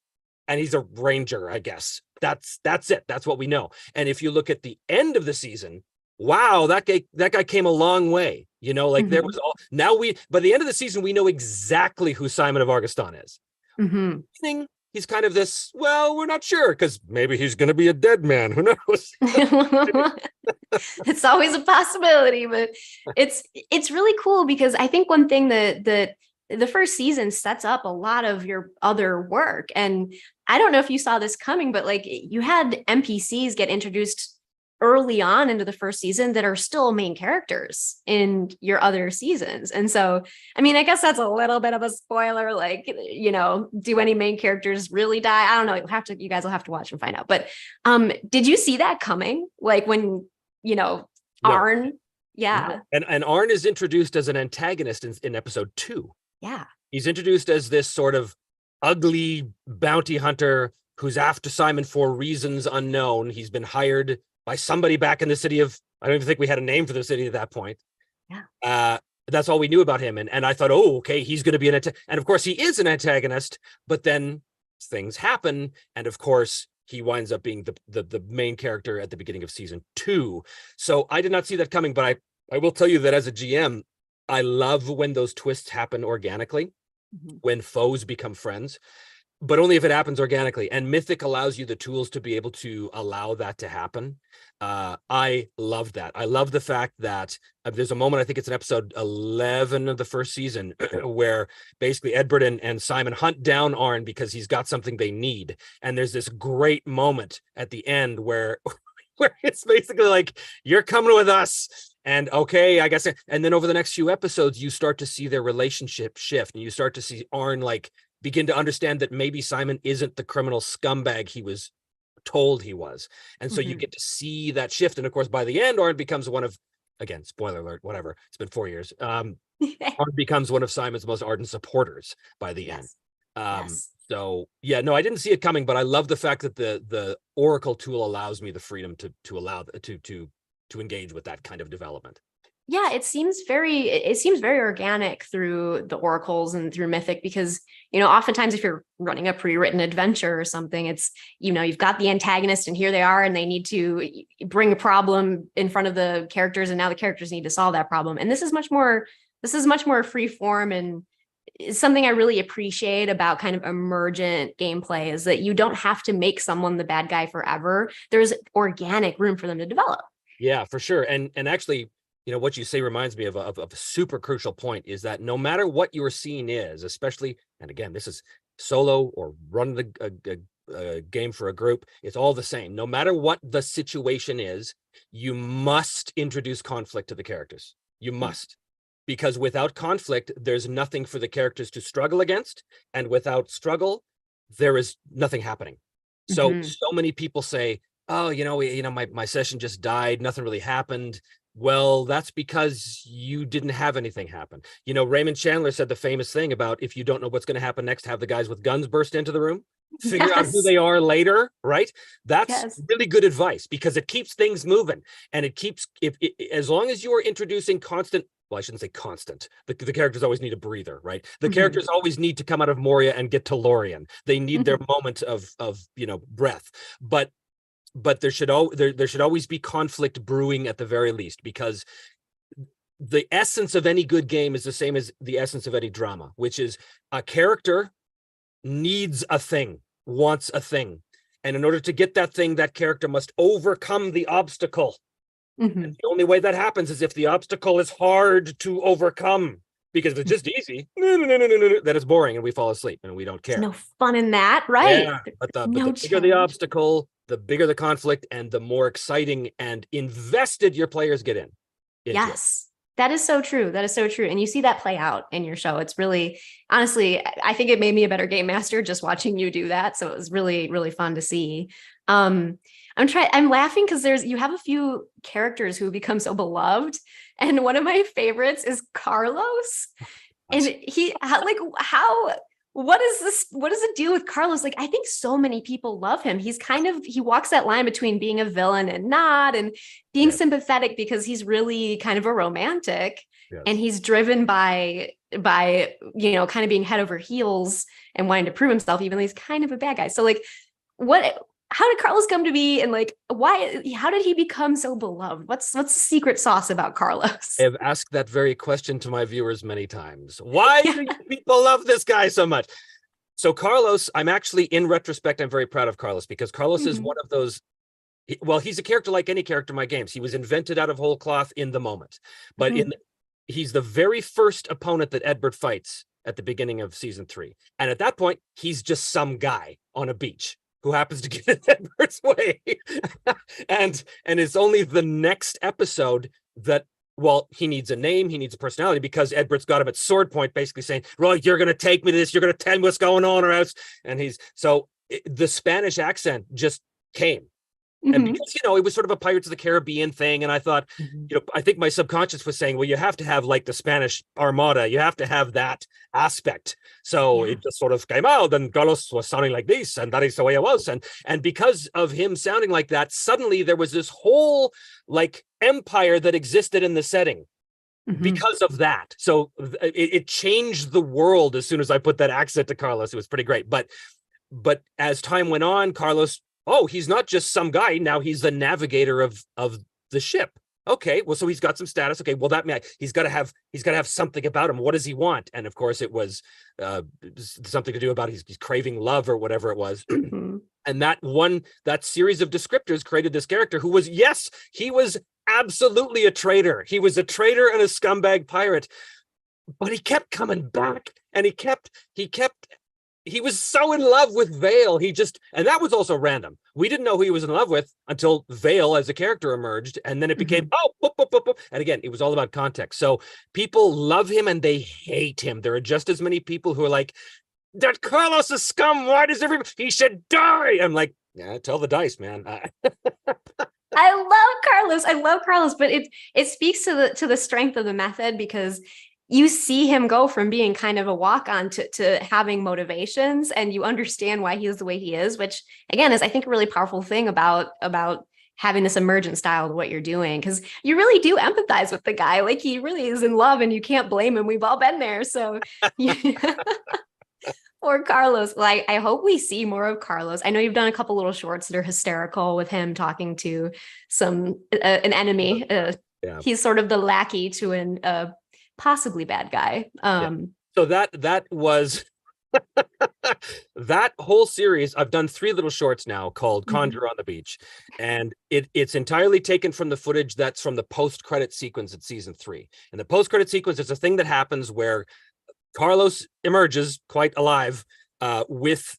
and he's a ranger, I guess. That's it. That's what we know. And if you look at the end of the season, wow, that guy came a long way. You know, like there was by the end of the season, we know exactly who Simon of Argostan is. He's kind of this, well, we're not sure, because maybe he's going to be a dead man. Who knows? It's always a possibility, but it's really cool, because I think one thing that the first season sets up a lot of your other work. And I don't know if you saw this coming, but like you had NPCs get introduced early on into the first season that are still main characters in your other seasons. And so, I mean, I guess that's a little bit of a spoiler, like, you know, do any main characters really die? I don't know. You guys will have to watch and find out. But did you see that coming? Like when, you know, Arn? Yeah. And Arn is introduced as an antagonist in episode 2. Yeah. He's introduced as this sort of ugly bounty hunter who's after Simon for reasons unknown. He's been hired by somebody back in the city of, I don't even think we had a name for the city at that point. Yeah. That's all we knew about him. And I thought, oh, okay, he's going to be and of course he is an antagonist, but then things happen. And of course he winds up being the main character at the beginning of season 2. So I did not see that coming, but I will tell you that as a GM, I love when those twists happen organically, when foes become friends, but only if it happens organically. And Mythic allows you the tools to be able to allow that to happen. I love that. I love the fact that there's a moment, I think it's in episode 11 of the first season, where basically Edward and Simon hunt down Arn because he's got something they need. And there's this great moment at the end where it's basically like, you're coming with us. And okay, I guess, and then over the next few episodes, you start to see their relationship shift, and you start to see Arn like begin to understand that maybe Simon isn't the criminal scumbag he was told he was. And so you get to see that shift. And of course, by the end, Arn becomes one of, again, spoiler alert, whatever, it's been 4 years. Arn becomes one of Simon's most ardent supporters by the end. So yeah, no, I didn't see it coming, but I love the fact that the Oracle tool allows me the freedom to engage with that kind of development. Yeah, it seems very organic through the oracles and through Mythic, because, you know, oftentimes if you're running a pre-written adventure or something, it's, you know, you've got the antagonist and here they are and they need to bring a problem in front of the characters, and now the characters need to solve that problem. And this is much more free form, and it's something I really appreciate about kind of emergent gameplay is that you don't have to make someone the bad guy forever. There's organic room for them to develop. Yeah, for sure. And actually, you know, what you say reminds me of a super crucial point, is that no matter what your scene is, especially, and again, this is solo or running a game for a group, it's all the same. No matter what the situation is, you must introduce conflict to the characters. You must. because without conflict, there's nothing for the characters to struggle against, and without struggle, there is nothing happening. So many people say, oh, my session just died, nothing really happened. Well, that's because you didn't have anything happen. Raymond Chandler said the famous thing about, if you don't know what's going to happen next, have the guys with guns burst into the room, figure out who they are later, right? That's really good advice, because it keeps things moving, and it keeps, as long as you are introducing constant, well, I shouldn't say constant. The characters always need a breather, right? The characters always need to come out of Moria and get to Lorien. They need their moment of breath. But there should always be conflict brewing at the very least, because the essence of any good game is the same as the essence of any drama, which is a character needs a thing, wants a thing. And in order to get that thing, that character must overcome the obstacle. And the only way that happens is if the obstacle is hard to overcome, because if it's just easy, then it's boring and we fall asleep and we don't care. There's no fun in that, right? Yeah, but the bigger the obstacle, the bigger the conflict, and the more exciting and invested your players get in. Yes, that is so true. That is so true. And you see that play out in your show. It's really, honestly, I think it made me a better game master just watching you do that. So it was really, really fun to see. I'm laughing because you have a few characters who become so beloved. And one of my favorites is Carlos. And what is the deal with Carlos? Like, I think so many people love him. He walks that line between being a villain and not, and being sympathetic, because he's really kind of a romantic, and he's driven by kind of being head over heels and wanting to prove himself, even though he's kind of a bad guy. So like, how did Carlos come to be, and like, how did he become so beloved? What's the secret sauce about Carlos? I've asked that very question to my viewers many times. Why do people love this guy so much? So Carlos, I'm actually, in retrospect, I'm very proud of Carlos, because Carlos is one of those, well, he's a character like any character in my games. He was invented out of whole cloth in the moment, but he's the very first opponent that Edbert fights at the beginning of season 3. And at that point, he's just some guy on a beach who happens to get in Edbert's way. and it's only the next episode that, well, he needs a name, he needs a personality, because Edbert's got him at sword point, basically saying, Roy, you're going to take me to this, you're going to tell me what's going on, or else. And the Spanish accent just came. And because, it was sort of a Pirates of the Caribbean thing. And I thought, I think my subconscious was saying, well, you have to have like the Spanish Armada. You have to have that aspect. So it just sort of came out, and Carlos was sounding like this, and that is the way it was. And because of him sounding like that, suddenly there was this whole like empire that existed in the setting because of that. So it changed the world as soon as I put that accent to Carlos. It was pretty great. But as time went on, Carlos, he's not just some guy. Now he's the navigator of the ship. Okay, well, so he's got some status. Okay, well, that means he's got to have something about him. What does he want? And of course, it was something to do about he's craving love or whatever it was. And that series of descriptors created this character who was, yes, he was absolutely a traitor. He was a traitor and a scumbag pirate, but he kept coming back, and he was so in love with Vale. And that was also random. We didn't know who he was in love with until Vale as a character emerged. And then it became, boop, boop, boop, boop. And again, it was all about context. So people love him and they hate him. There are just as many people who are like, that Carlos is scum. Why does he should die? I'm like, yeah, tell the dice, man. I love Carlos, but it speaks to the strength of the method, because you see him go from being kind of a walk-on to having motivations, and you understand why he is the way he is, which again is, I think, a really powerful thing about having this emergent style to what you're doing, because you really do empathize with the guy. Like, he really is in love, and you can't blame him. We've all been there. So or Carlos, like, I hope we see more of Carlos. I know you've done a couple little shorts that are hysterical with him talking to an enemy. He's sort of the lackey to an possibly bad guy. So that was that whole series. I've done 3 little shorts now called Conjure on the Beach, and it's entirely taken from the footage that's from the post-credit sequence at season 3. And the post-credit sequence is a thing that happens where Carlos emerges quite alive with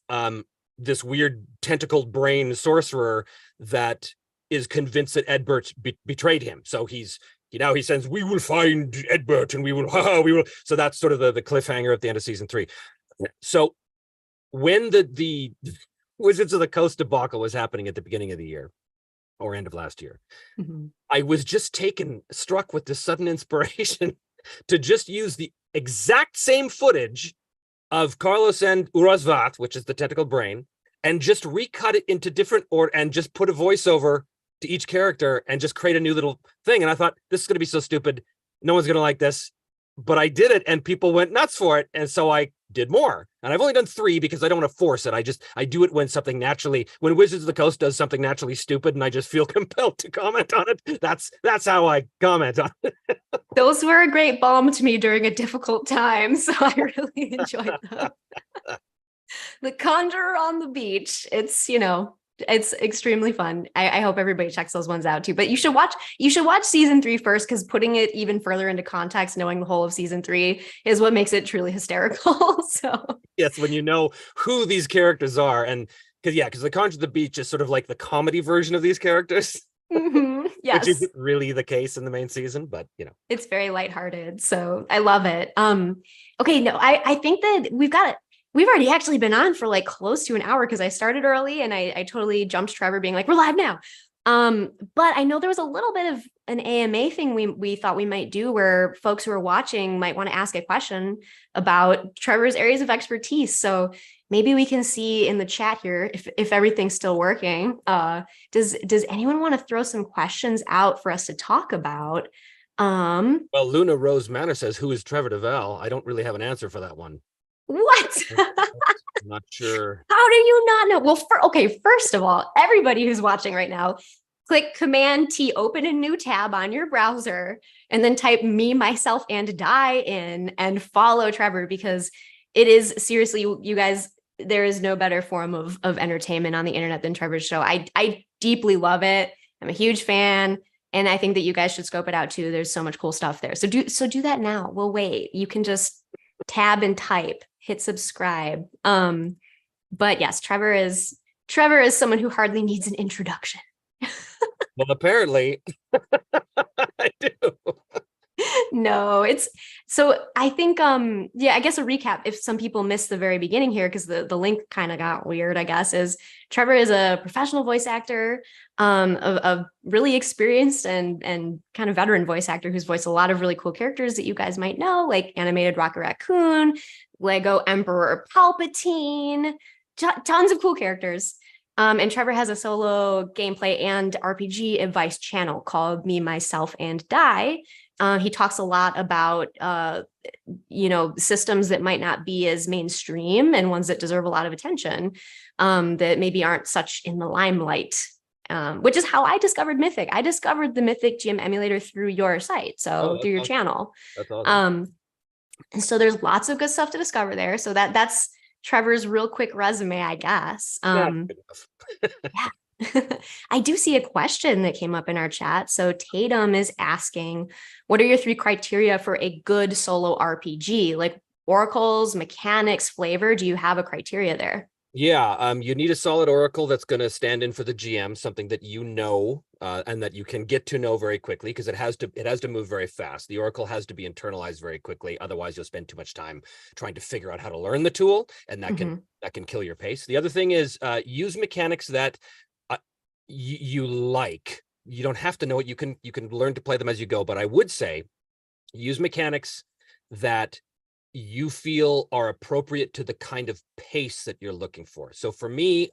this weird tentacled brain sorcerer that is convinced that Edbert betrayed him. So he's now he sends, we will find Edbert and we will. So that's sort of the cliffhanger at the end of season 3. So when the Wizards of the Coast debacle was happening at the beginning of the year or end of last year, I was just struck with this sudden inspiration to just use the exact same footage of Carlos and Urazvat, which is the tentacle brain, and just recut it into different and just put a voiceover to each character and just create a new little thing. And I thought, this is going to be so stupid. No one's going to like this. But I did it and people went nuts for it. And so I did more. And I've only done 3 because I don't want to force it. I do it when when Wizards of the Coast does something naturally stupid and I just feel compelled to comment on it. That's how I comment on it. Those were a great balm to me during a difficult time. So I really enjoyed them. The Conjurer on the Beach. It's extremely fun. I hope everybody checks those ones out too. But you should watch season 3 first, because putting it even further into context, knowing the whole of season 3 is what makes it truly hysterical. So yes, when you know who these characters are, and because the Conjurer on the Beach is sort of like the comedy version of these characters. Yes, which isn't really the case in the main season, but it's very lighthearted. So I love it. Okay, no, I think that we've already actually been on for like close to an hour because I started early and I totally jumped Trevor being like, we're live now. But I know there was a little bit of an AMA thing we thought we might do where folks who are watching might want to ask a question about Trevor's areas of expertise. So maybe we can see in the chat here if everything's still working. Does anyone want to throw some questions out for us to talk about? Well, Luna Rose Manor says, who is Trevor Devall? I don't really have an answer for that one. What? I'm not sure. How do you not know? Well, first of all, everybody who's watching right now, click Command T, open a new tab on your browser, and then type me, myself, and die in and follow Trevor, because it is seriously, you guys, there is no better form of entertainment on the internet than Trevor's show. I deeply love it. I'm a huge fan. And I think that you guys should scope it out too. There's so much cool stuff there. So do that now. We'll wait. You can just tab and type, hit subscribe. But yes, Trevor is someone who hardly needs an introduction. Well, apparently I do. No, it's so I think I guess a recap, if some people missed the very beginning here, because the link kind of got weird, I guess, is Trevor is a professional voice actor, a really experienced and kind of veteran voice actor who's voiced a lot of really cool characters that you guys might know, like animated Rocket Raccoon, Lego Emperor Palpatine, tons of cool characters. And Trevor has a solo gameplay and RPG advice channel called Me, Myself, and Die. He talks a lot about, systems that might not be as mainstream and ones that deserve a lot of attention, that maybe aren't such in the limelight, which is how I discovered Mythic. I discovered the Mythic GM emulator through your site, so through your channel. That's awesome. And so there's lots of good stuff to discover there. So that's Trevor's real quick resume, I guess. Yeah. I do see a question that came up in our chat. So Tatum is asking, what are your 3 criteria for a good solo RPG? Like oracles, mechanics, flavor? Do you have a criteria there? Yeah, you need a solid oracle that's going to stand in for the GM, something that and that you can get to know very quickly, because it has to move very fast. The oracle has to be internalized very quickly, otherwise you'll spend too much time trying to figure out how to learn the tool, and that can kill your pace. The other thing is use mechanics that you like. You don't have to know it. You can learn to play them as you go, but I would say use mechanics that you feel are appropriate to the kind of pace that you're looking for. So for me,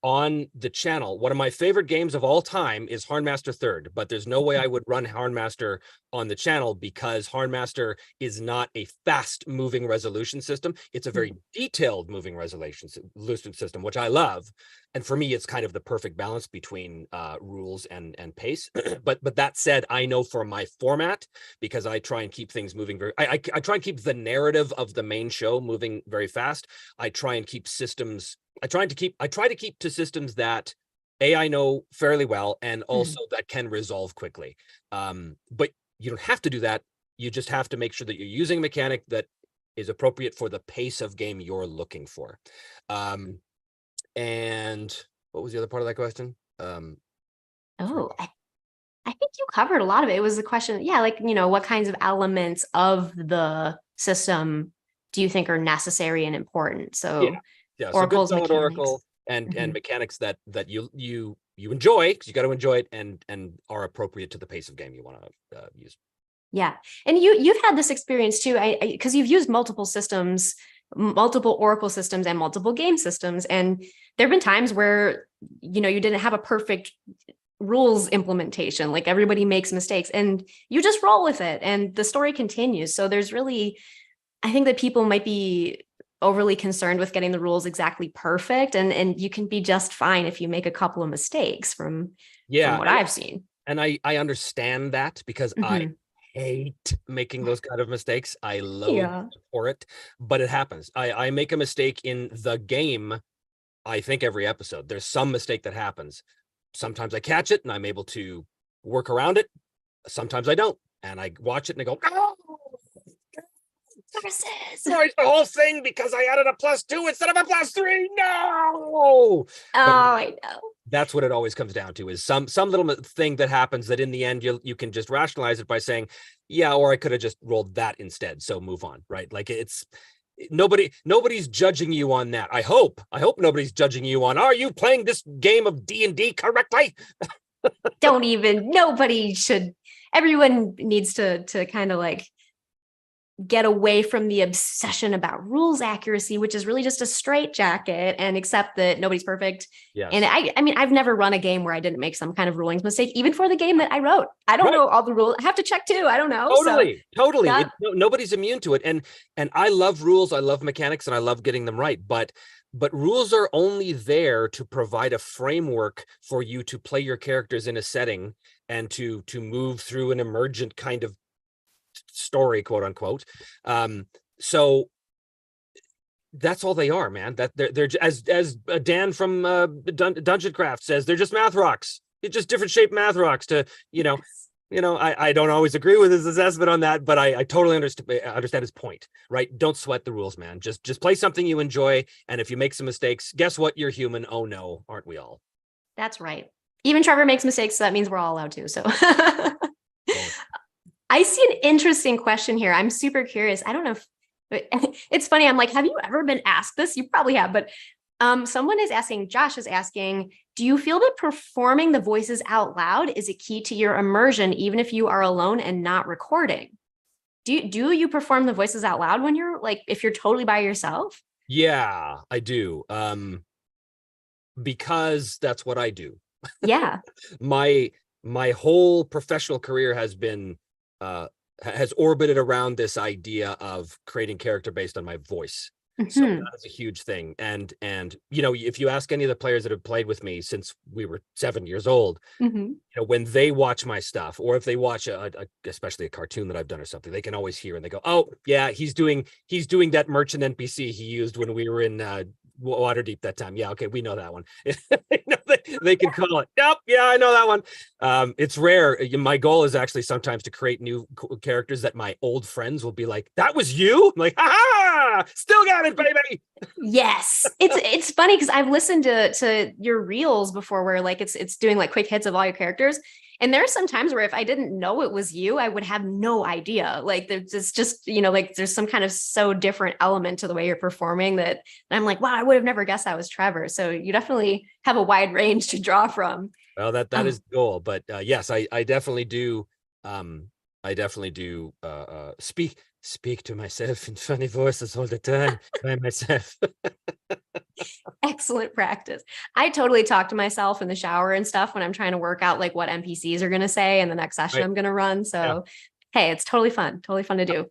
on the channel, one of my favorite games of all time is Hornmaster 3rd, but there's no way I would run Hornmaster on the channel, because Hornmaster is not a fast moving resolution system. It's a very detailed moving resolution system, which I love. And for me, it's kind of the perfect balance between rules and pace. but that said, I know for my format, because I try and keep things moving I try and keep the narrative of the main show moving very fast. I try to keep to systems that I know fairly well, and also that can resolve quickly. But you don't have to do that. You just have to make sure that you're using a mechanic that is appropriate for the pace of game you're looking for. And what was the other part of that question? I think you covered a lot of it. It was the question, yeah, like, what kinds of elements of the system do you think are necessary and important? So Yeah. So good Oracle's solid mechanics. Oracle and Mhm. mechanics that you enjoy, because you got to enjoy it, and are appropriate to the pace of game you want to use. Yeah. And you've had this experience too, because you've used multiple systems, multiple Oracle systems and multiple game systems. And there have been times where, you didn't have a perfect rules implementation. Like everybody makes mistakes and you just roll with it and the story continues. So there's really, I think that people might be overly concerned with getting the rules exactly perfect. And you can be just fine if you make a couple of mistakes from what I've seen. And I understand that, because I hate making those kind of mistakes. I loathe for it, but it happens. I make a mistake in the game. I think every episode there's some mistake that happens. Sometimes I catch it and I'm able to work around it. Sometimes I don't, and I watch it and I go, oh, the whole thing because I added a +2 instead of a +3. No. I know. That's what it always comes down to, is some little thing that happens that in the end you can just rationalize it by saying, yeah, or I could have just rolled that instead, so move on, right? Like nobody's judging you on that. I hope nobody's judging you on, are you playing this game of D&D correctly? Nobody should. Everyone needs to kind of like get away from the obsession about rules accuracy, which is really just a straitjacket, and accept that nobody's perfect. Yes. And I mean, I've never run a game where I didn't make some kind of rulings mistake, even for the game that I wrote. I don't know all the rules. I have to check too. I don't know. Totally. Yeah. Nobody's immune to it. And I love rules. I love mechanics, and I love getting them right. But rules are only there to provide a framework for you to play your characters in a setting and to move through an emergent kind of story, quote unquote. So that's all they are, man. That they're as Dan from Dungeon Craft says, they're just math rocks. It's just different shaped math rocks. To I don't always agree with his assessment on that, but I totally understand his point, right? Don't sweat the rules, man. Just play something you enjoy, and if you make some mistakes, guess what? You're human. Oh no, aren't we all? That's right. Even Trevor makes mistakes, so that means we're all allowed to. So I see an interesting question here. I'm super curious. I don't know if it's funny. I'm like, have you ever been asked this? You probably have, but someone is asking, Josh is asking, do you feel that performing the voices out loud is a key to your immersion, even if you are alone and not recording? Do you perform the voices out loud when you're like, if you're totally by yourself? Yeah, I do. Because that's what I do. Yeah. My whole professional career has been has orbited around this idea of creating character based on my voice. So that is a huge thing. And if you ask any of the players that have played with me since we were 7 years old, when they watch my stuff, or if they watch especially a cartoon that I've done or something, they can always hear and they go, oh yeah, he's doing that merchant NPC he used when we were in Waterdeep that time. Yeah, okay, we know that one. They can call it. Yep, yeah, I know that one. It's rare. My goal is actually sometimes to create new characters that my old friends will be like, that was you? I'm like, ha, still got it, baby. Yes. It's funny because I've listened to your reels before where like it's doing like quick hits of all your characters. And there are some times where if I didn't know it was you, I would have no idea. Like there's just, like there's some kind of so different element to the way you're performing that I'm like, wow, I would have never guessed that was Trevor. So you definitely have a wide range to draw from. Well, that is the goal. But yes, I definitely do. I definitely do speak to myself in funny voices all the time by myself. Excellent practice. I totally talk to myself in the shower and stuff when I'm trying to work out like what NPCs are going to say in the next session I'm going to run. So, hey, it's totally fun to do.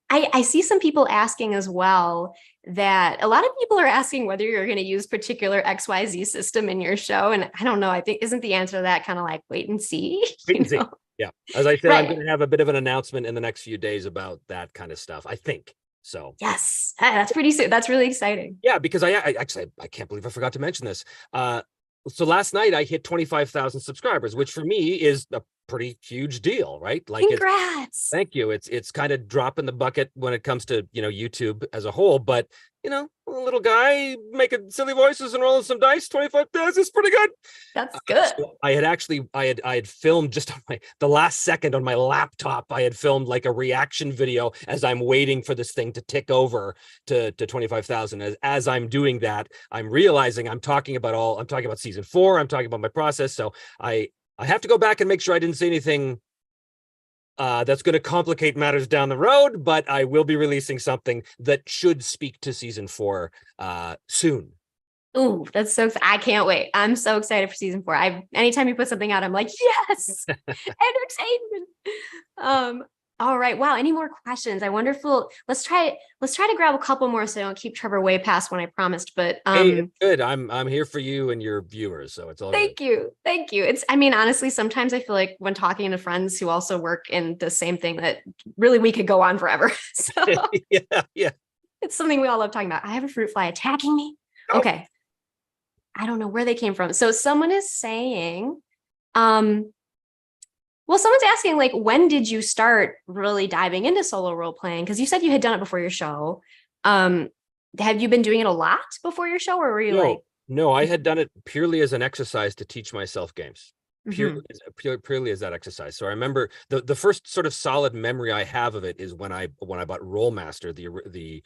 I see some people asking as well that a lot of people are asking whether you're going to use particular XYZ system in your show. And I don't know, I think isn't the answer to that kind of like wait and see? Wait and see. Yeah. As I said, I'm going to have a bit of an announcement in the next few days about that kind of stuff, I think. So yes, that's pretty soon. That's really exciting. Yeah, because I can't believe I forgot to mention this. So last night I hit 25,000 subscribers, which for me is a pretty huge deal, right? Like Congrats. thank you. It's kind of drop in the bucket when it comes to, YouTube as a whole, but a little guy making silly voices and rolling some dice, 25,000 is pretty good. That's good. So I had filmed just on the last second on my laptop. I had filmed like a reaction video as I'm waiting for this thing to tick over to 25,000. As I'm doing that, I'm realizing I'm talking about season 4. I'm talking about my process. So I have to go back and make sure I didn't say anything that's going to complicate matters down the road, but I will be releasing something that should speak to season 4 soon. Ooh, that's so, I can't wait. I'm so excited for season 4. Anytime you put something out, I'm like, yes, entertainment. All right. Wow. Any more questions? I wonder if let's try to grab a couple more so I don't keep Trevor way past when I promised, but hey, good. I'm here for you and your viewers, so it's all thank you. Honestly, sometimes I feel like when talking to friends who also work in the same thing that really we could go on forever. So yeah. It's something we all love talking about. I have a fruit fly attacking me. Oh. Okay. I don't know where they came from. So someone is saying, well, someone's asking, like, when did you start really diving into solo role playing? Because you said you had done it before your show. Have you been doing it a lot before your show, or were you No, I had done it purely as an exercise to teach myself games. Purely as that exercise. So I remember the first sort of solid memory I have of it is when I bought Roll Master, the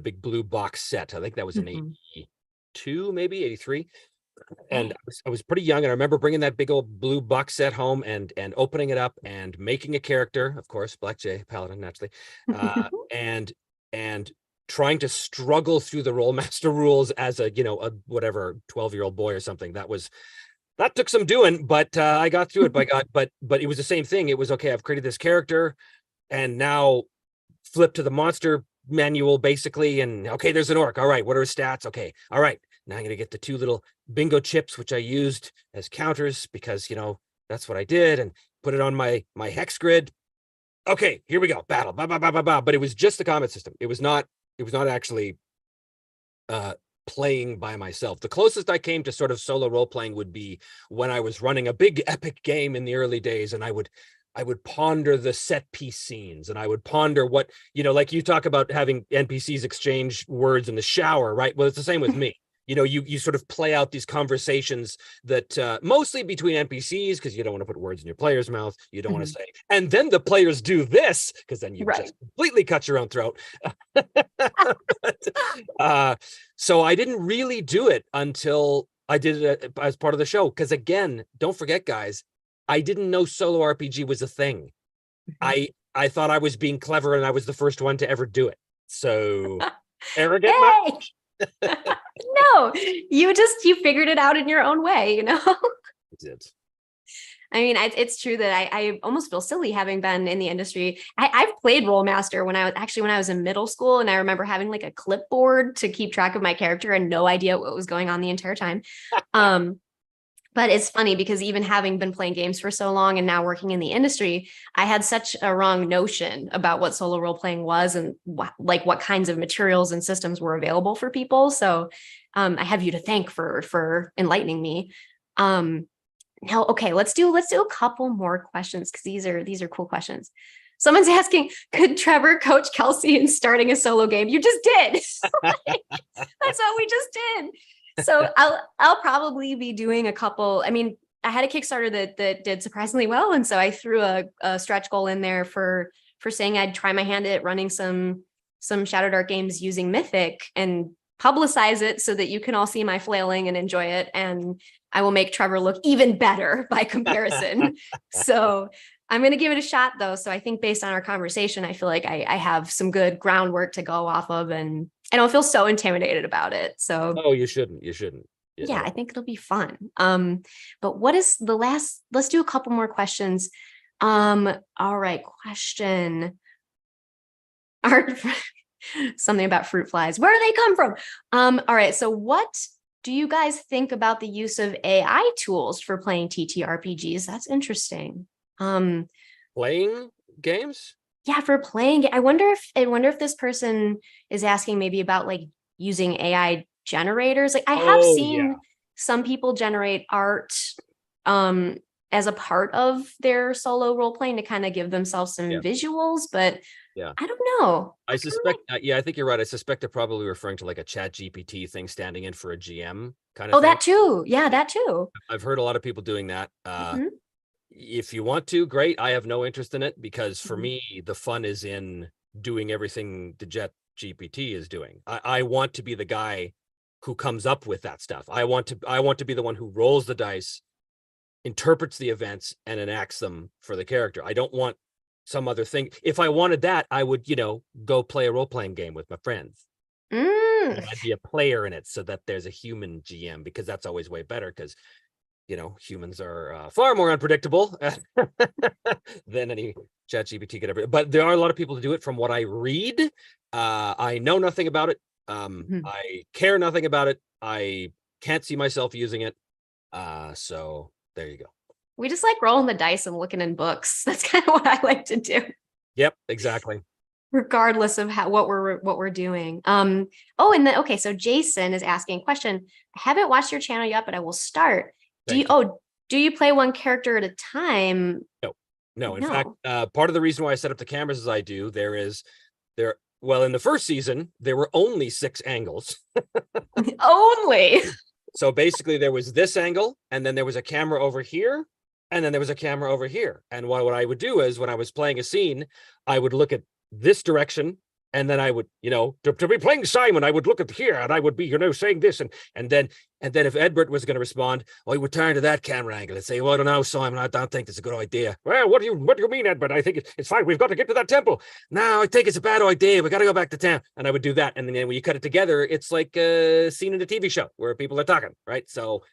big blue box set. I think that was in 82, maybe 83. And I was pretty young, and I remember bringing that big old blue box set home and opening it up and making a character, of course, Black J, Paladin, naturally, and trying to struggle through the Roll Master rules as a 12-year-old boy or something. That took some doing, but I got through it by God. But it was the same thing. It was okay. I've created this character, and now flip to the monster manual basically, and okay, there's an orc. All right, what are his stats? Okay, all right. Now I'm gonna get the 2 little bingo chips, which I used as counters because that's what I did, and put it on my hex grid. Okay, here we go. Battle. Bah, bah, bah, bah, bah. But it was just the combat system. It was not actually playing by myself. The closest I came to sort of solo role playing would be when I was running a big epic game in the early days, and I would ponder the set piece scenes, and I would ponder what, like you talk about having NPCs exchange words in the shower, right? Well, it's the same with me. You sort of play out these conversations that mostly between NPCs, because you don't want to put words in your player's mouth. You don't want to say, and then the players do this, because then you just completely cut your own throat. So I didn't really do it until I did it as part of the show. Because again, don't forget, guys, I didn't know solo RPG was a thing. I thought I was being clever, and I was the first one to ever do it. So arrogant. No, you figured it out in your own way, I did. I mean, it's true that I almost feel silly having been in the industry. I've played Roll Master when I was in middle school, and I remember having like a clipboard to keep track of my character and no idea what was going on the entire time. But it's funny because even having been playing games for so long and now working in the industry, I had such a wrong notion about what solo role playing was and what kinds of materials and systems were available for people. So I have you to thank for enlightening me. Now, okay, let's do a couple more questions because these are cool questions. Someone's asking, could Trevor coach Kelsey in starting a solo game? You just did. That's what we just did. So I'll probably be doing a couple. I mean, I had a Kickstarter that did surprisingly well, and so I threw a stretch goal in there for saying I'd try my hand at running some Shadowdark games using Mythic and publicize it so that you can all see my flailing and enjoy it, and I will make Trevor look even better by comparison. So I'm going to give it a shot though. So I think based on our conversation, I feel like I have some good groundwork to go off of, and I don't feel so intimidated about it. So you shouldn't. Yeah, I think it'll be fun. But what is the last, let's do a couple more questions. All right. Question. Something about fruit flies. Where do they come from? All right. So what do you guys think about the use of AI tools for playing TTRPGs? That's interesting. Playing games? Yeah, for playing. I wonder if this person is asking maybe about like using AI generators. Like I have seen some people generate art and as a part of their solo role playing to kind of give themselves some visuals, but I don't know. I suspect, I think you're right. I suspect they're probably referring to like a Chat GPT thing standing in for a GM kind of thing. That too. Yeah, that too. I've heard a lot of people doing that. If you want to, great. I have no interest in it because for me, the fun is in doing everything the Chat GPT is doing. I want to be the guy who comes up with that stuff. I want to be the one who rolls the dice, interprets the events, and enacts them for the character. I don't want some other thing. If I wanted that, I would, go play a role-playing game with my friends. And I'd be a player in it so that there's a human GM, because that's always way better because, humans are far more unpredictable than any Chat GPT could ever. But there are a lot of people who do it from what I read. I know nothing about it. I care nothing about it. I can't see myself using it. So there you go. We just like rolling the dice and looking in books. That's kind of what I like to do. Yep, exactly. Regardless of what we're doing. So Jason is asking a question. I haven't watched your channel yet, but I will start. Do you play one character at a time? No. In fact, part of the reason why I set up the cameras as I do, well, in the first season, there were only 6 angles. Only. So basically there was this angle, and then there was a camera over here, and then there was a camera over here. And what I would do is when I was playing a scene, I would look at this direction, and then I would, to be playing Simon, I would look at here, and I would be, saying this, and then if Edbert was going to respond, he would turn to that camera angle and say, well, I don't know, Simon, I don't think it's a good idea. Well, what do you mean, Edbert? I think it's fine. We've got to get to that temple. No, I think it's a bad idea. We got to go back to town. And I would do that. And then when you cut it together, it's like a scene in a TV show where people are talking, right? So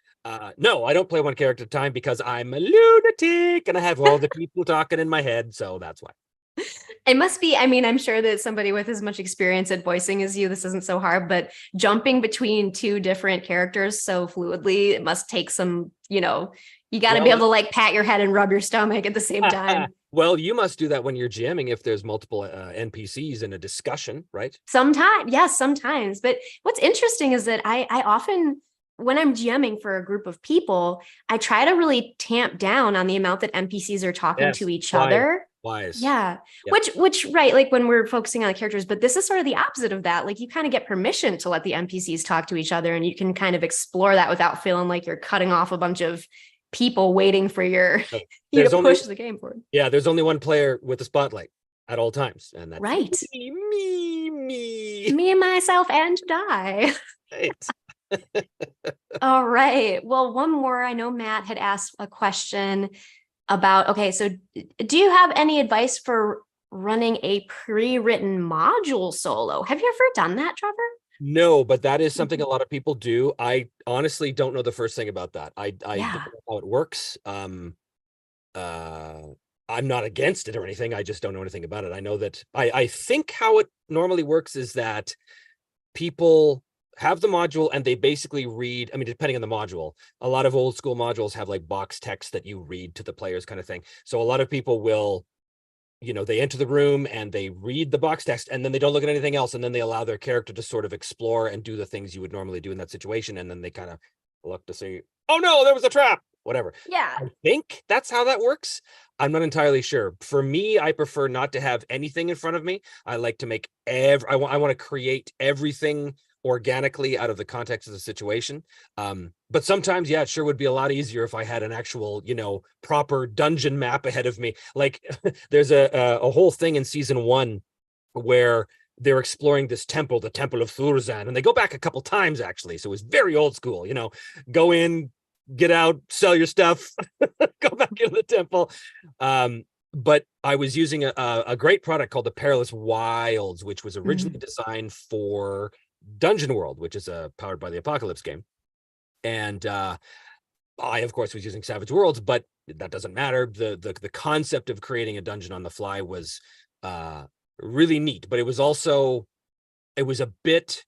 no, I don't play one character at a time because I'm a lunatic and I have all the people talking in my head. So that's why. It must be, I'm sure that somebody with as much experience at voicing as you, this isn't so hard, but jumping between 2 different characters so fluidly, it must take some, you got to be able to like pat your head and rub your stomach at the same time. Well, you must do that when you're jamming if there's multiple NPCs in a discussion, right? Sometimes, yes, sometimes. But what's interesting is that I often, when I'm GMing for a group of people, I try to really tamp down on the amount that NPCs are talking to each other. Wise. Yeah. Which right, like when we're focusing on the characters, but this is sort of the opposite of that. Like you kind of get permission to let the NPCs talk to each other, and you can kind of explore that without feeling like you're cutting off a bunch of people waiting for you to push the game forward. Yeah, there's only one player with the spotlight at all times, and that's right. Me and myself and die. Right. All right. Well, one more. I know Matt had asked a question about, so do you have any advice for running a pre-written module solo? Have you ever done that, Trevor? No, but that is something a lot of people do. I honestly don't know the first thing about that. I don't know how it works. I'm not against it or anything. I just don't know anything about it. I know that I think how it normally works is that people have the module and they basically read, depending on the module, a lot of old school modules have like box text that you read to the players kind of thing. So a lot of people will, they enter the room and they read the box text and then they don't look at anything else. And then they allow their character to sort of explore and do the things you would normally do in that situation. And then they kind of look to see, oh no, there was a trap, whatever. Yeah. I think that's how that works. I'm not entirely sure. For me, I prefer not to have anything in front of me. I like to make I want to create everything organically out of the context of the situation. But sometimes, it sure would be a lot easier if I had an actual, proper dungeon map ahead of me. Like there's a whole thing in season 1 where they're exploring this temple, the Temple of Thurzan, and they go back a couple times actually. So it was very old school, go in, get out, sell your stuff, go back into the temple. But I was using a great product called the Perilous Wilds, which was originally designed for Dungeon World, which is a Powered by the Apocalypse game. And I, of course, was using Savage Worlds, but that doesn't matter. The concept of creating a dungeon on the fly was really neat, but it was a bit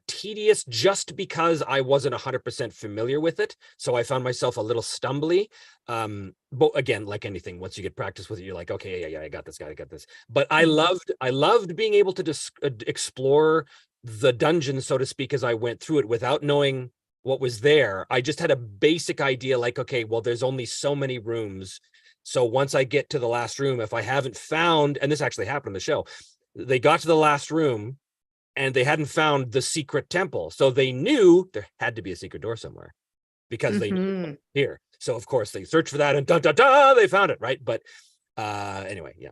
tedious just because I wasn't 100% familiar with it. So I found myself a little stumbly. But again, like anything, once you get practice with it, you're like, okay, yeah, I got this. But I loved being able to explore the dungeon, so to speak, as I went through it without knowing what was there. I just had a basic idea, like, okay, well, there's only so many rooms. So once I get to the last room, if I haven't found, and this actually happened in the show, they got to the last room and they hadn't found the secret temple. So they knew there had to be a secret door somewhere because they knew it was here. So of course they searched for that and they found it, right? But anyway, yeah.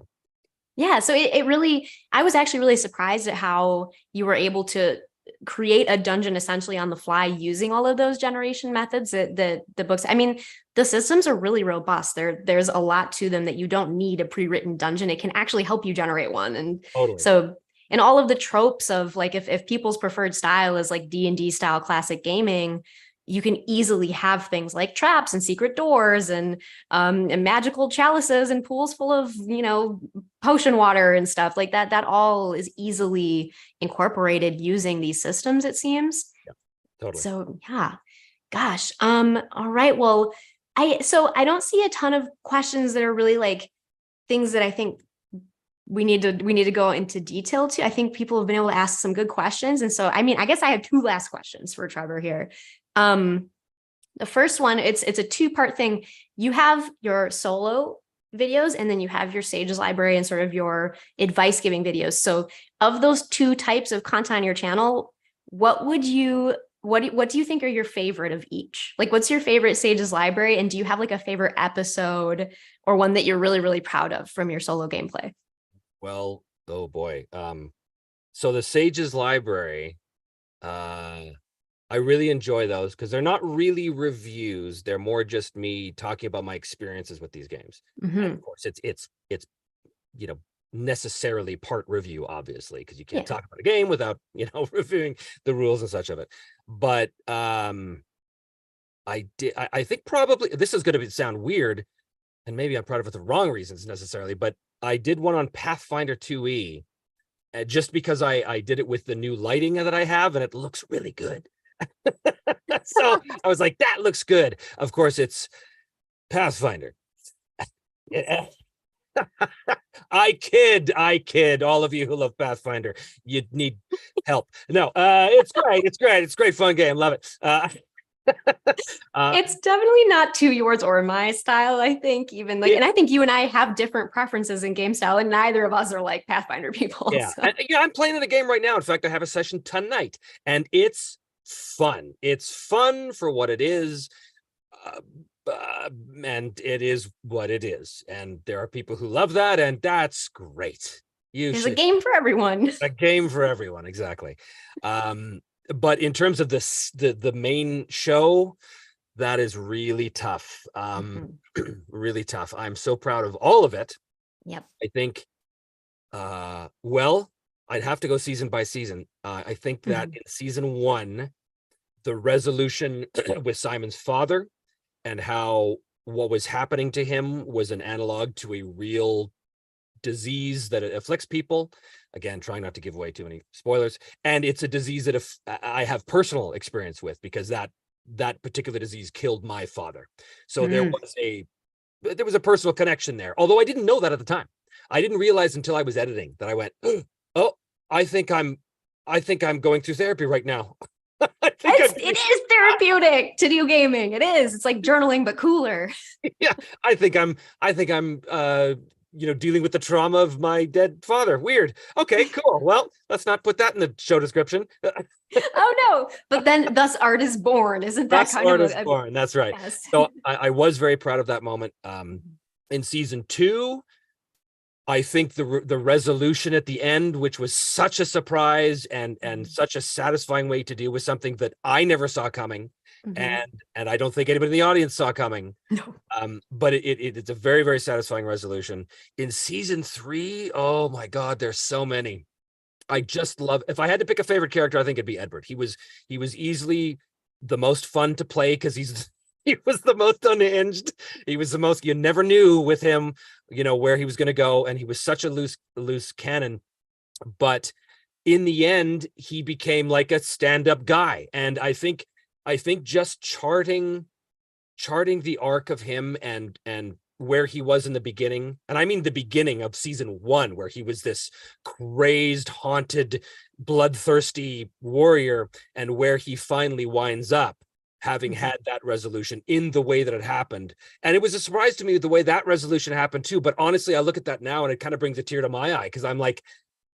Yeah, so it really, I was actually really surprised at how you were able to create a dungeon essentially on the fly using all of those generation methods that the books. I mean, the systems are really robust. There's a lot to them that you don't need a pre-written dungeon. It can actually help you generate one. And Totally. so, and all of the tropes of like, if people's preferred style is like D&D style classic gaming, you can easily have things like traps and secret doors and magical chalices and pools full of, potion water and stuff like that. That all is easily incorporated using these systems, it seems. Yeah, totally. So yeah, gosh. All right. Well, I don't see a ton of questions that are really like things that I think we need to go into detail to. I think people have been able to ask some good questions. And so, I mean, I guess I have two last questions for Trevor here. The first one, it's a two-part thing. You have your solo videos and then you have your Sages library and sort of your advice giving videos. So of those two types of content on your channel, what do you think are your favorite of each? Like, what's your favorite Sages library? And do you have like a favorite episode or one that you're really, really proud of from your solo gameplay? Well, oh boy. So the Sages library, I really enjoy those because they're not really reviews. They're more just me talking about my experiences with these games. And of course, it's necessarily part review, obviously, because you can't talk about a game without reviewing the rules and such of it. But I think probably this is going to sound weird, and maybe I'm proud of it for the wrong reasons necessarily. But I did one on Pathfinder 2E, just because I did it with the new lighting that I have, and it looks really good. So I was like, that looks good. Of course, it's Pathfinder. I kid. All of you who love Pathfinder, you need help. No, it's great. It's a great fun game. Love it. It's definitely not to yours or my style, I think, even like, and I think you and I have different preferences in game style, and neither of us are like Pathfinder people. Yeah, so. I'm playing the game right now. In fact, I have a session tonight, and it's fun. It's fun for what it is, and it is what it is. And there are people who love that, and that's great. There's a game for everyone. A game for everyone, exactly. But in terms of the main show, that is really tough. Really tough. I'm so proud of all of it. Yep. I think, well, I'd have to go season by season. I think that in season 1, the resolution with Simon's father and how what was happening to him was an analog to a real disease that afflicts people. Again, trying not to give away too many spoilers. And it's a disease that I have personal experience with, because that particular disease killed my father. So there was a personal connection there. Although I didn't know that at the time. I didn't realize until I was editing that I went, oh, I think I'm going through therapy right now. It is therapeutic to do gaming. It is. It's like journaling, but cooler. Yeah, I think I'm dealing with the trauma of my dead father. Weird. Okay, cool. Well, let's not put that in the show description. Oh no! But then, thus art is born. Isn't that thus kind art of is born? That's right. Yes. So I was very proud of that moment. In season 2, I think the resolution at the end, which was such a surprise and such a satisfying way to deal with something that I never saw coming, and I don't think anybody in the audience saw coming. No. But it's a very, very satisfying resolution. In season 3, oh my God, there's so many. I just love. If I had to pick a favorite character, I think it'd be Edward. He was easily the most fun to play because he was the most unhinged. He was the most, you never knew with him, where he was going to go. And he was such a loose cannon. But in the end, he became like a stand-up guy. And I think just charting the arc of him and where he was in the beginning, and I mean the beginning of season 1, where he was this crazed, haunted, bloodthirsty warrior, and where he finally winds up, having had that resolution in the way that it happened. And it was a surprise to me the way that resolution happened too. But honestly, I look at that now and it kind of brings a tear to my eye because I'm like,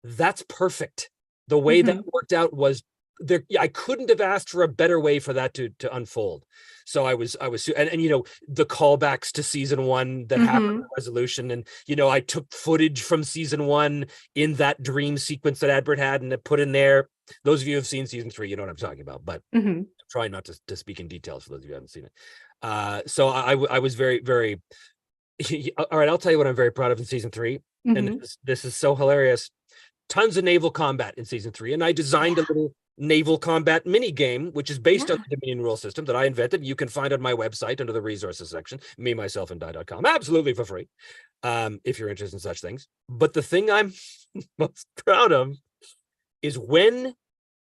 that's perfect. The way that worked out was there. I couldn't have asked for a better way for that to unfold. So I was, and you know, the callbacks to season 1 that happened in the resolution. And, you know, I took footage from season 1 in that dream sequence that Adbert had and it put in there. Those of you who have seen season 3, you know what I'm talking about, but I'm trying not to speak in details for those of you who haven't seen it. So I was very, very, all right, I'll tell you what I'm very proud of in season 3. And this is so hilarious. Tons of naval combat in season 3. And I designed a little naval combat mini game, which is based on the Dominion rule system that I invented. You can find on my website under the resources section, me, myself, and die.com, absolutely for free, if you're interested in such things. But the thing I'm most proud of is when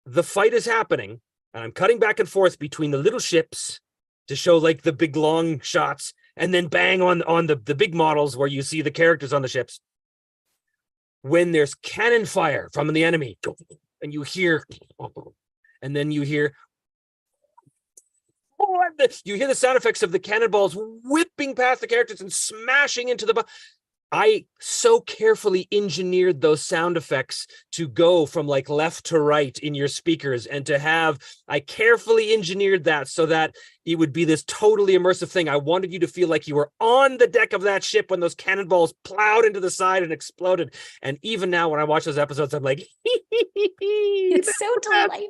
the fight is happening, and I'm cutting back and forth between the little ships to show like the big long shots, and then bang on the big models where you see the characters on the ships. When there's cannon fire from the enemy, and you hear, and then you hear the sound effects of the cannonballs whipping past the characters and smashing into the. I so carefully engineered those sound effects to go from like left to right in your speakers, and I carefully engineered that so that it would be this totally immersive thing. I wanted you to feel like you were on the deck of that ship when those cannonballs plowed into the side and exploded. And even now when I watch those episodes, I'm like, it's so delightful.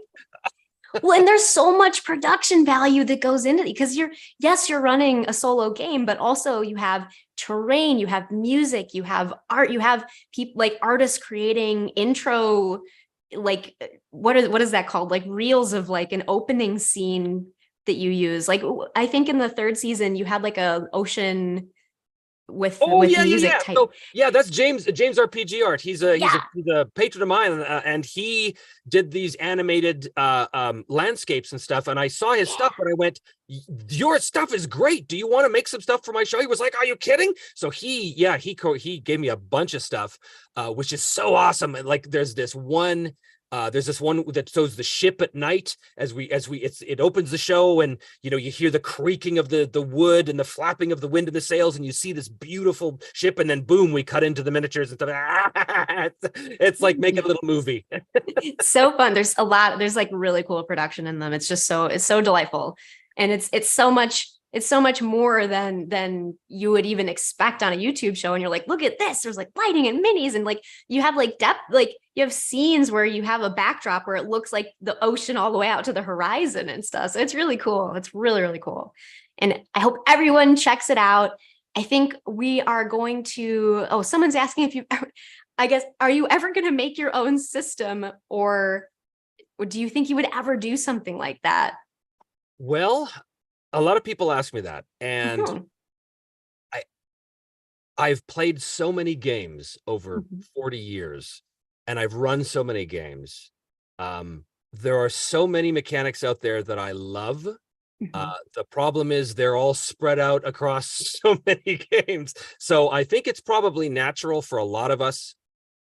Well, and there's so much production value that goes into it because you're running a solo game, but also you have terrain, you have music, you have art, you have people like artists creating intro, like what is that called? Like reels of like an opening scene that you use. Like I think in the 3rd season you had like a ocean with music type. So, that's James RPG art. He's a patron of mine, and he did these animated landscapes and stuff. And I saw his stuff, and I went, "Your stuff is great. Do you want to make some stuff for my show?" He was like, "Are you kidding?" So he gave me a bunch of stuff, which is so awesome. And like, there's this one that shows the ship at night it opens the show, and you know, you hear the creaking of the wood and the flapping of the wind in the sails, and you see this beautiful ship, and then boom, we cut into the miniatures and stuff. It's like making a little movie. It's so fun. There's like really cool production in them. It's so delightful. And it's so much more than you would even expect on a YouTube show. And you're like, look at this. There's like lighting and minis, and like you have like depth, like you have scenes where you have a backdrop where it looks like the ocean all the way out to the horizon and stuff. So it's really cool. It's really, really cool. And I hope everyone checks it out. I think we are going to, someone's asking are you ever going to make your own system, or do you think you would ever do something like that? Well, a lot of people ask me that, and I've played so many games over 40 years, and I've run so many games. There are so many mechanics out there that I love. The problem is they're all spread out across so many games. So I think it's probably natural for a lot of us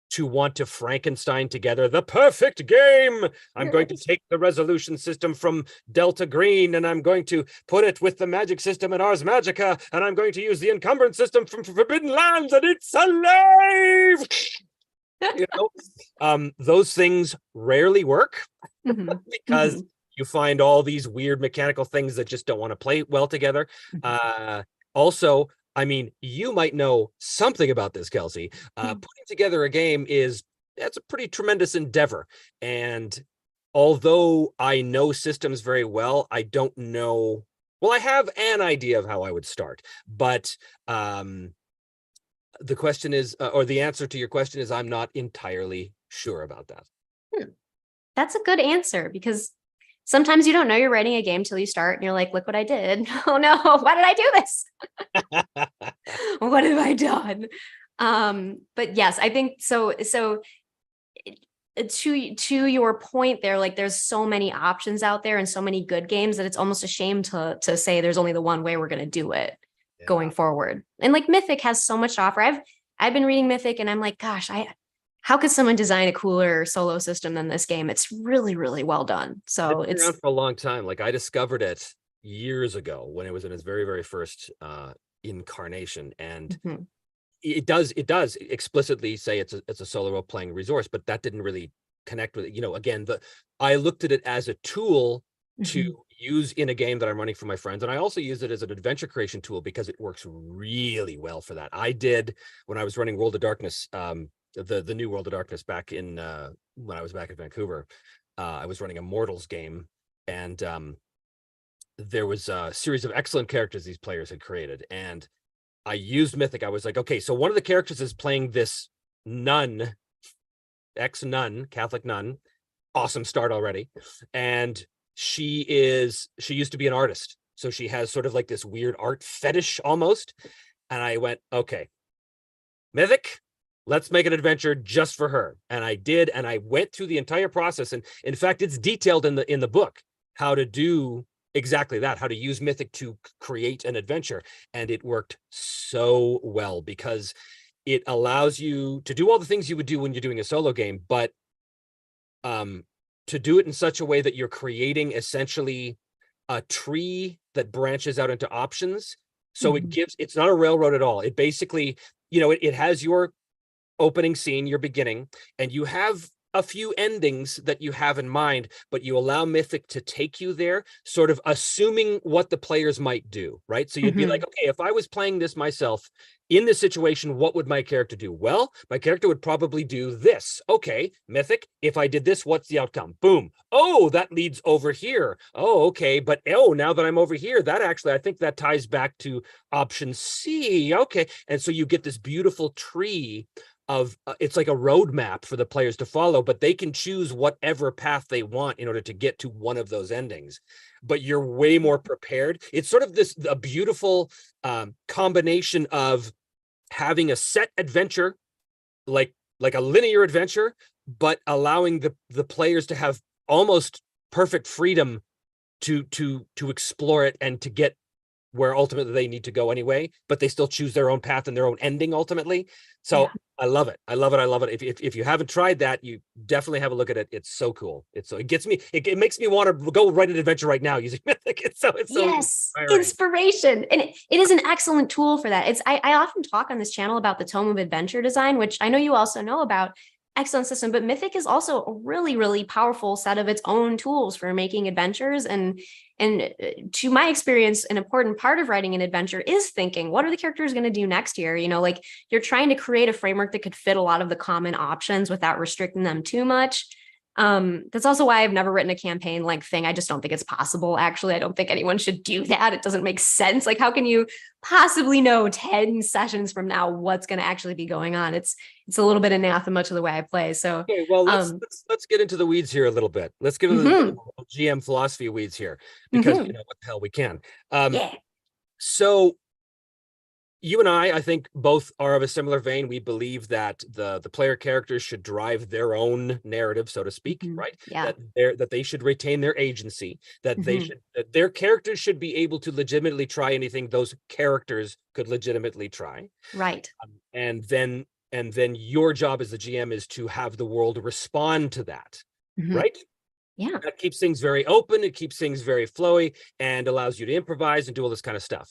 to want to Frankenstein together the perfect game. I'm going to take the resolution system from Delta Green, and I'm going to put it with the magic system in Ars Magica, and I'm going to use the encumbrance system from Forbidden Lands, and it's alive. You know, those things rarely work because you find all these weird mechanical things that just don't want to play well together. Also, I mean, you might know something about this, Kelsey. Putting together a game that's a pretty tremendous endeavor. And although I know systems very well, I don't know. Well, I have an idea of how I would start, but the question is, or the answer to your question is, I'm not entirely sure about that. That's a good answer, because sometimes you don't know you're writing a game till you start and you're like, look what I did. Oh no, why did I do this? What have I done? But yes, I think so. To your point there, like there's so many options out there and so many good games that it's almost a shame to say there's only the one way we're going to do it going forward. And like Mythic has so much to offer. I've been reading Mythic, and I'm like, gosh, how could someone design a cooler solo system than this game? It's really, really well done. So it's been around for a long time. Like I discovered it, years ago when it was in its very, very first incarnation. And Mhm. it does explicitly say it's a solo role playing resource, but that didn't really connect with it. Again, I looked at it as a tool to Mhm. use in a game that I'm running for my friends. And I also use it as an adventure creation tool because it works really well for that. I did, when I was running World of Darkness, the new World of Darkness back in when I was back in Vancouver, I was running a Mortals game, and there was a series of excellent characters these players had created, and I used Mythic. I was like, okay, so one of the characters is playing this nun, ex-nun, Catholic nun. Awesome start already. And she used to be an artist. So she has sort of like this weird art fetish almost. And I went, okay, Mythic, let's make an adventure just for her. And I did, and I went through the entire process. And in fact, it's detailed in the book how to do exactly that, how to use Mythic to create an adventure. And it worked so well because it allows you to do all the things you would do when you're doing a solo game, but to do it in such a way that you're creating essentially a tree that branches out into options. So it's not a railroad at all. It basically, it has your opening scene, your beginning, and you have a few endings that you have in mind, but you allow Mythic to take you there, sort of assuming what the players might do, right? So you'd be like, okay, if I was playing this myself in this situation, what would my character do? Well, my character would probably do this. Okay, Mythic, if I did this, what's the outcome? Boom. Oh, that leads over here. Oh, okay, but now that I'm over here, that actually, I think that ties back to option C. Okay, and so you get this beautiful tree of it's like a roadmap for the players to follow, but they can choose whatever path they want in order to get to one of those endings. But you're way more prepared. It's sort of a beautiful combination of having a set adventure, like a linear adventure, but allowing the players to have almost perfect freedom to explore it and to get where ultimately they need to go anyway, but they still choose their own path and their own ending ultimately. So yeah. I love it. I love it. I love it. If you haven't tried that, you definitely have a look at it. It's so cool. It gets me, it makes me want to go write an adventure right now using Mythic. It's so yes, inspiration. And it is an excellent tool for that. I often talk on this channel about the Tome of Adventure Design, which I know you also know about. Excellent system, but Mythic is also a really, really powerful set of its own tools for making adventures. And to my experience, an important part of writing an adventure is thinking, what are the characters going to do next here? Like you're trying to create a framework that could fit a lot of the common options without restricting them too much. That's also why I've never written a campaign length thing. I just don't think it's possible. Actually, I don't think anyone should do that. It doesn't make sense. Like, how can you possibly know 10 sessions from now what's going to actually be going on? It's a little bit anathema to the way I play. So, okay, well, let's get into the weeds here a little bit. Let's give them the GM philosophy weeds here, because what the hell we can. Yeah. So you and I think both are of a similar vein. We believe that the player characters should drive their own narrative, so to speak, right? Yeah. That they should retain their agency, that that their characters should be able to legitimately try anything those characters could legitimately try. Right. And then your job as the GM is to have the world respond to that, right? Yeah. That keeps things very open. It keeps things very flowy and allows you to improvise and do all this kind of stuff.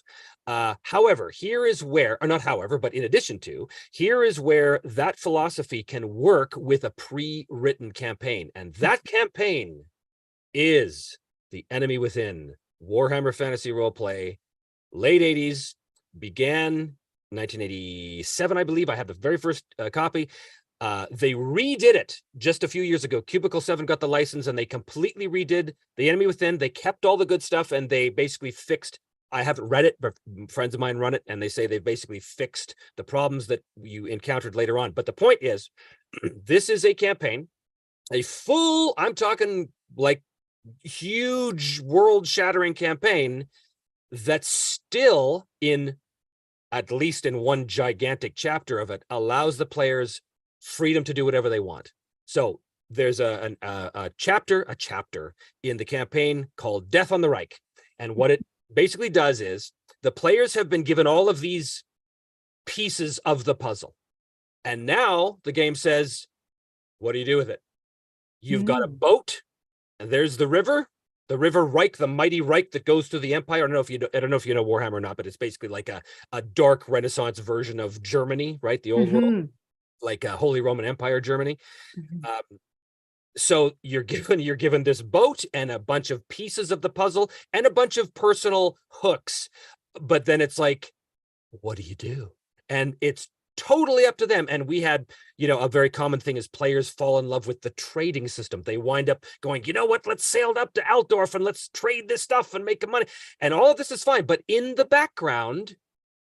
However, here is where, or not however, but in addition to, here is where that philosophy can work with a pre-written campaign. And that campaign is The Enemy Within, Warhammer Fantasy Roleplay, late 80s, began 1987, I believe. I have the very first copy. They redid it just a few years ago. Cubicle 7 got the license and they completely redid The Enemy Within. They kept all the good stuff and they basically fixed, I haven't read it, but friends of mine run it and they say they've basically fixed the problems that you encountered later on. But the point is, this is a campaign, a full, I'm talking like huge world-shattering campaign that's still at least in one gigantic chapter of it, allows the players freedom to do whatever they want. So there's a chapter in the campaign called Death on the Reich. And what it basically does is the players have been given all of these pieces of the puzzle. And now the game says, what do you do with it? You've got a boat and there's the river. the River Reich, the mighty Reich that goes through the empire. I don't know if you know Warhammer or not, but it's basically like a dark Renaissance version of Germany, right? The old world, like Holy Roman Empire Germany. So you're given this boat and a bunch of pieces of the puzzle and a bunch of personal hooks, but then it's like, what do you do? And it's totally up to them. And we had, a very common thing is players fall in love with the trading system. They wind up going, you know what, let's sail up to Altdorf and let's trade this stuff and make money. And all of this is fine. But in the background,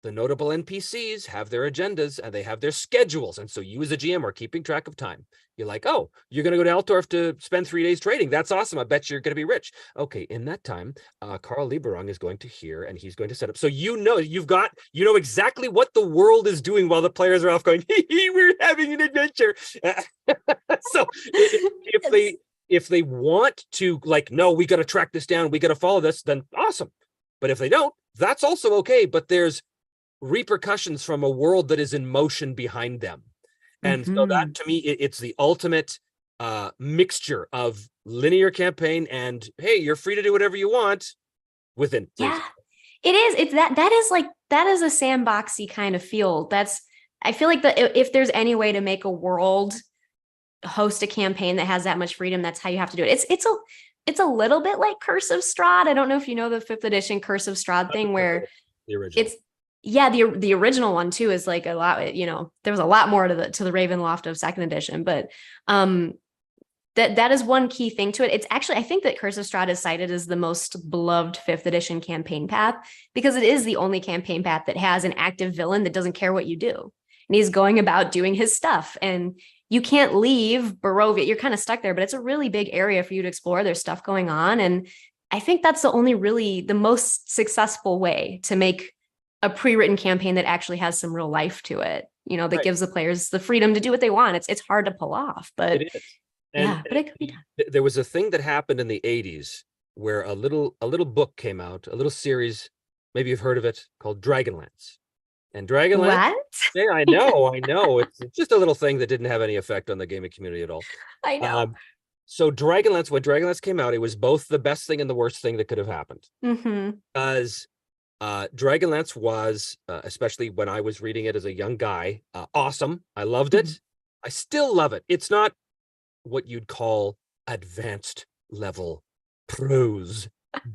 the notable NPCs have their agendas and they have their schedules. And so you as a GM are keeping track of time. You're like, oh, you're going to go to Altdorf to spend 3 days trading. That's awesome. I bet you're going to be rich. Okay, in that time, Karl Lieberung is going to here and he's going to set up. So you know exactly what the world is doing while the players are off going, we're having an adventure. So if they want to, like, no, we got to track this down, we got to follow this, then awesome. But if they don't, that's also okay. But there's repercussions from a world that is in motion behind them. And so that, to me, it's the ultimate mixture of linear campaign and, hey, you're free to do whatever you want within. Yeah, it is. It's that is a sandboxy kind of feel. I feel like if there's any way to make a world host a campaign that has that much freedom, that's how you have to do it. It's a little bit like Curse of Strahd. I don't know if you know the 5th edition Curse of Strahd thing, where the original. The original one too is like a lot, there was a lot more to the Ravenloft of 2nd edition, but that is one key thing to it. It's actually, I think that Curse of Strahd is cited as the most beloved 5th edition campaign path because it is the only campaign path that has an active villain that doesn't care what you do. And he's going about doing his stuff, and you can't leave Barovia. You're kind of stuck there, but it's a really big area for you to explore. There's stuff going on. And I think that's the most successful way to make a pre-written campaign that actually has some real life to it, that gives the players the freedom to do what they want. It's hard to pull off, but it is. But it could be done. There was a thing that happened in the 80s where a little book came out, a little series, maybe you've heard of it, called Dragonlance. And Dragonlance, what? yeah, I know. It's just a little thing that didn't have any effect on the gaming community at all. I know. So when Dragonlance came out, it was both the best thing and the worst thing that could have happened. Because Dragonlance was, especially when I was reading it as a young guy, awesome. I loved it. I still love it. It's not what you'd call advanced level prose,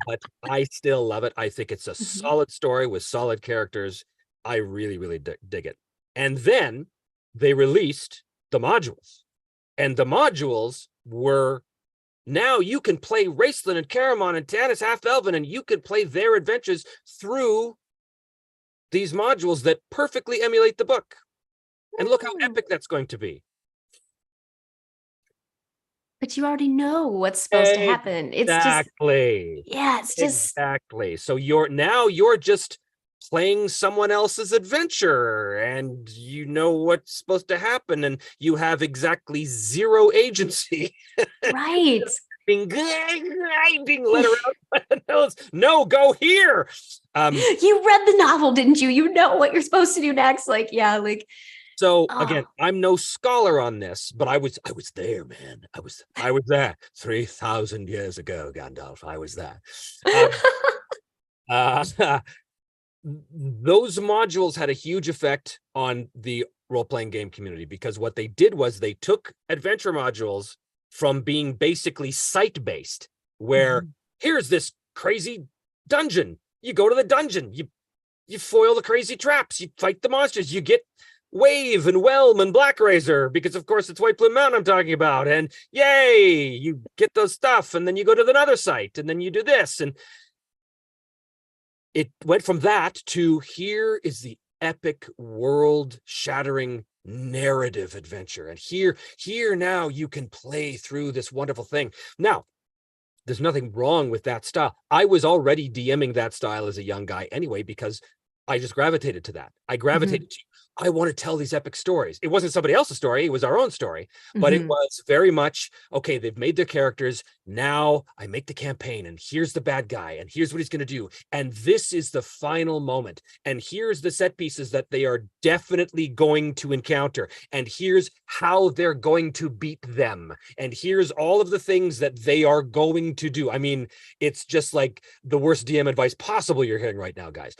but I still love it. I think it's a solid story with solid characters. I really, really dig it. And then they released the modules, and the modules were, now you can play Raistlin and Caramon and Tanis Half-Elven, and you can play their adventures through these modules that perfectly emulate the book. And look how epic that's going to be. But you already know what's supposed to happen. It's exactly. Exactly. So you're just playing someone else's adventure, and you know what's supposed to happen, and you have exactly zero agency. Right. being let around. No, go here. You read the novel, didn't you? You know what you're supposed to do next. So again, I'm no scholar on this, but I was there, man. I was there 3,000 years ago, Gandalf. I was there. Those modules had a huge effect on the role-playing game community, because what they did was they took adventure modules from being basically site-based, where here's this crazy dungeon. You go to the dungeon, you foil the crazy traps, you fight the monsters, you get Wave and Whelm and Black Razor, because of course it's White Plume Mountain I'm talking about, and yay, you get those stuff, and then you go to another site, and then you do this, and it went from that to, here is the epic world-shattering narrative adventure, and here now you can play through this wonderful thing. Now, there's nothing wrong with that style. I was already DMing that style as a young guy anyway, because I just gravitated to that. I gravitated to I want to tell these epic stories. It wasn't somebody else's story. It was our own story, but it Mhm. was very much, okay, they've made their characters. Now I make the campaign and here's the bad guy and here's what he's going to do. And this is the final moment. And here's the set pieces that they are definitely going to encounter. And here's how they're going to beat them. And here's all of the things that they are going to do. I mean, it's just like the worst DM advice possible you're hearing right now, guys.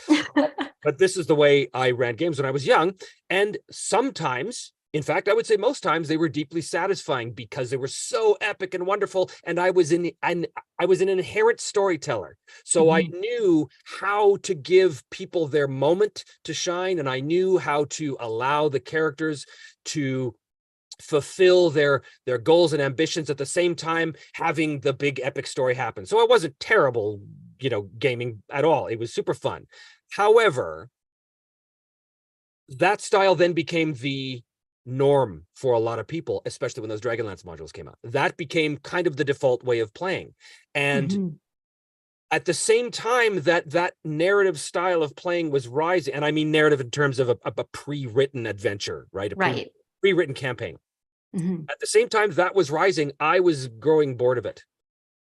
But this is the way I ran games when I was young. And sometimes, in fact, I would say most times, they were deeply satisfying because they were so epic and wonderful. And I was an inherent storyteller. So I knew how to give people their moment to shine. And I knew how to allow the characters to fulfill their goals and ambitions at the same time having the big epic story happen. So it wasn't terrible, gaming at all. It was super fun. However, that style then became the norm for a lot of people, especially when those Dragonlance modules came out. That became kind of the default way of playing. And at the same time that narrative style of playing was rising, and I mean narrative in terms of a pre-written adventure, right? Right. Pre-written campaign. At the same time that was rising, I was growing bored of it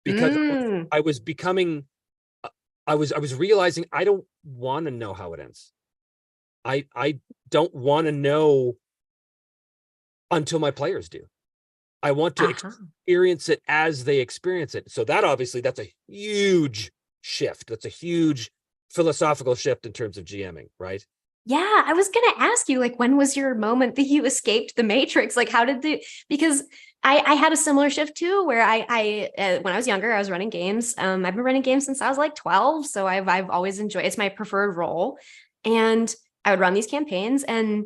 because I was becoming, I was realizing I don't want to know how it ends. I don't want to know until my players do. I want to experience it as they experience it. So that obviously, that's a huge shift. That's a huge philosophical shift in terms of GMing, right? Yeah, I was going to ask you, like, when was your moment that you escaped the Matrix? Like, how did because I had a similar shift too, where I when I was younger, I was running games. I've been running games since I was like 12. So I've always enjoyed, it's my preferred role. And I would run these campaigns, and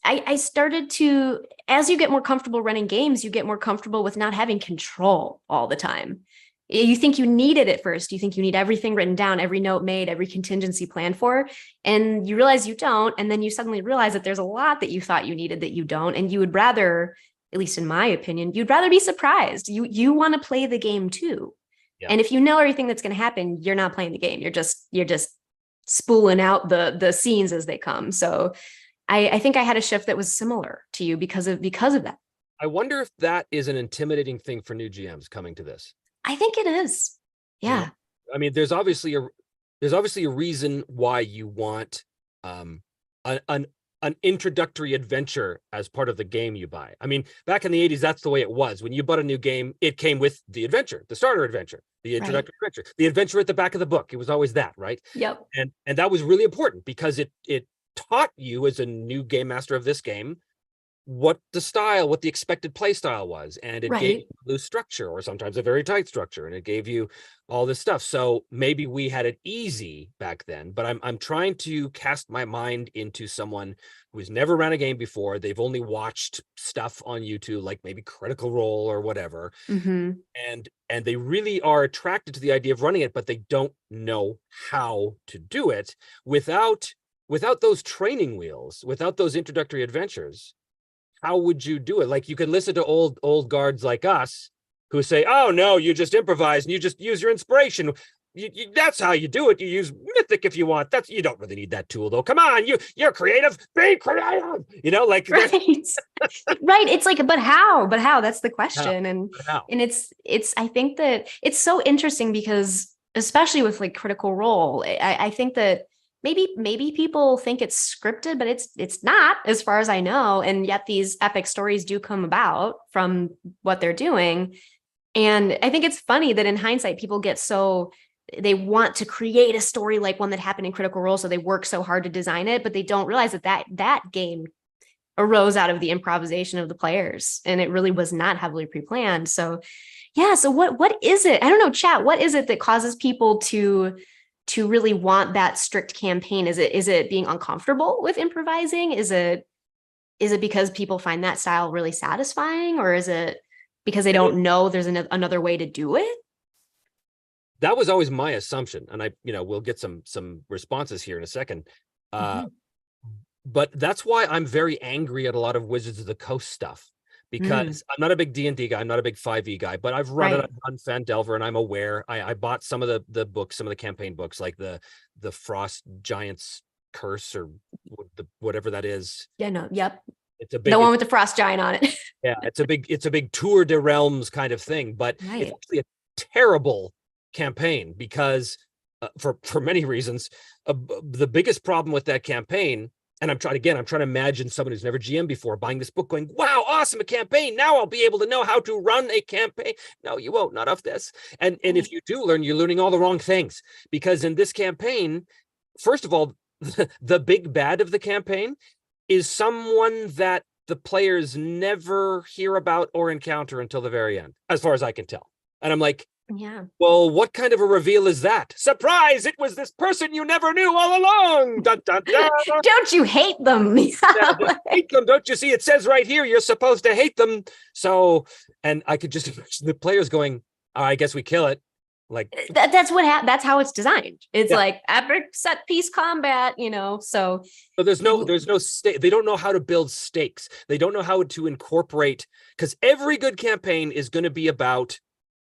I started to, as you get more comfortable running games, you get more comfortable with not having control all the time. You think you need it at first. You think you need everything written down, every note made, every contingency planned for, and you realize you don't. And then you suddenly realize that there's a lot that you thought you needed that you don't. And you would rather, at least in my opinion, you'd rather be surprised. You want to play the game too. Yeah. And if you know everything that's going to happen, you're not playing the game. You're just spooling out the scenes as they come. So I think I had a shift that was similar to you because of that. I wonder if that is an intimidating thing for new GMs coming to this. I think it is. Yeah. I mean, there's obviously a reason why you want an introductory adventure as part of the game you buy. I mean, back in the 80s, that's the way it was. When you bought a new game, it came with the adventure, the starter adventure, the introductory adventure, the adventure at the back of the book. It was always that, right? Yep. And that was really important because it taught you as a new game master of this game what the expected play style was, and it gave you loose structure or sometimes a very tight structure, and it gave you all this stuff. So maybe we had it easy back then, but I'm trying to cast my mind into someone who's never ran a game before. They've only watched stuff on YouTube, like maybe Critical Role or whatever, and they really are attracted to the idea of running it, but they don't know how to do it without those training wheels, without those introductory adventures. How would you do it? Like, you can listen to old guards like us who say, oh no, you just improvise and you just use your inspiration. That's how you do it. You use Mythic if you want. You don't really need that tool though. Come on, you're creative. Be creative. Like right. Right. It's like, but how? That's the question. How? And it's I think that it's so interesting because especially with like Critical Role, I think that maybe people think it's scripted, but it's not, as far as I know. And yet these epic stories do come about from what they're doing. And I think it's funny that in hindsight, people get they want to create a story like one that happened in Critical Role. So they work so hard to design it, but they don't realize that game arose out of the improvisation of the players. And it really was not heavily pre-planned. So yeah. So what is it? I don't know, chat. What is it that causes people to really want that strict campaign? Is it being uncomfortable with improvising? Is it because people find that style really satisfying, or is it because they don't know there's another way to do it? That was always my assumption, and we'll get some responses here in a second. But that's why I'm very angry at a lot of Wizards of the Coast stuff, because I'm not a big D&D guy, I'm not a big 5e guy, but I've run it, I've run Fandelver, and I'm aware. I bought some of the books, some of the campaign books, like the Frost Giants curse or whatever that is. Yeah, no, yep. It's a big, The one with the frost giant on it. yeah, it's a big tour de realms kind of thing, but Right. it's actually a terrible campaign because for many reasons, the biggest problem with that campaign, and I'm trying to imagine someone who's never GM before buying this book going, wow, awesome, a campaign. Now I'll be able to know how to run a campaign. No, you won't, not of this. And if you do learn, you're learning all the wrong things, because in this campaign, first of all, the big bad of the campaign is someone that the players never hear about or encounter until the very end, as far as I can tell. And I'm like, Yeah. well, what kind of a reveal is that? Surprise! It was this person you never knew all along. Dun, dun, dun. Don't you hate them? Yeah, hate them, don't you see? It says right here you're supposed to hate them. So, and I could just imagine the players going, oh, I guess we kill it. Like that's how it's designed. It's like epic set piece combat, so there's no stake. They don't know how to build stakes. They don't know how to incorporate, because every good campaign is going to be about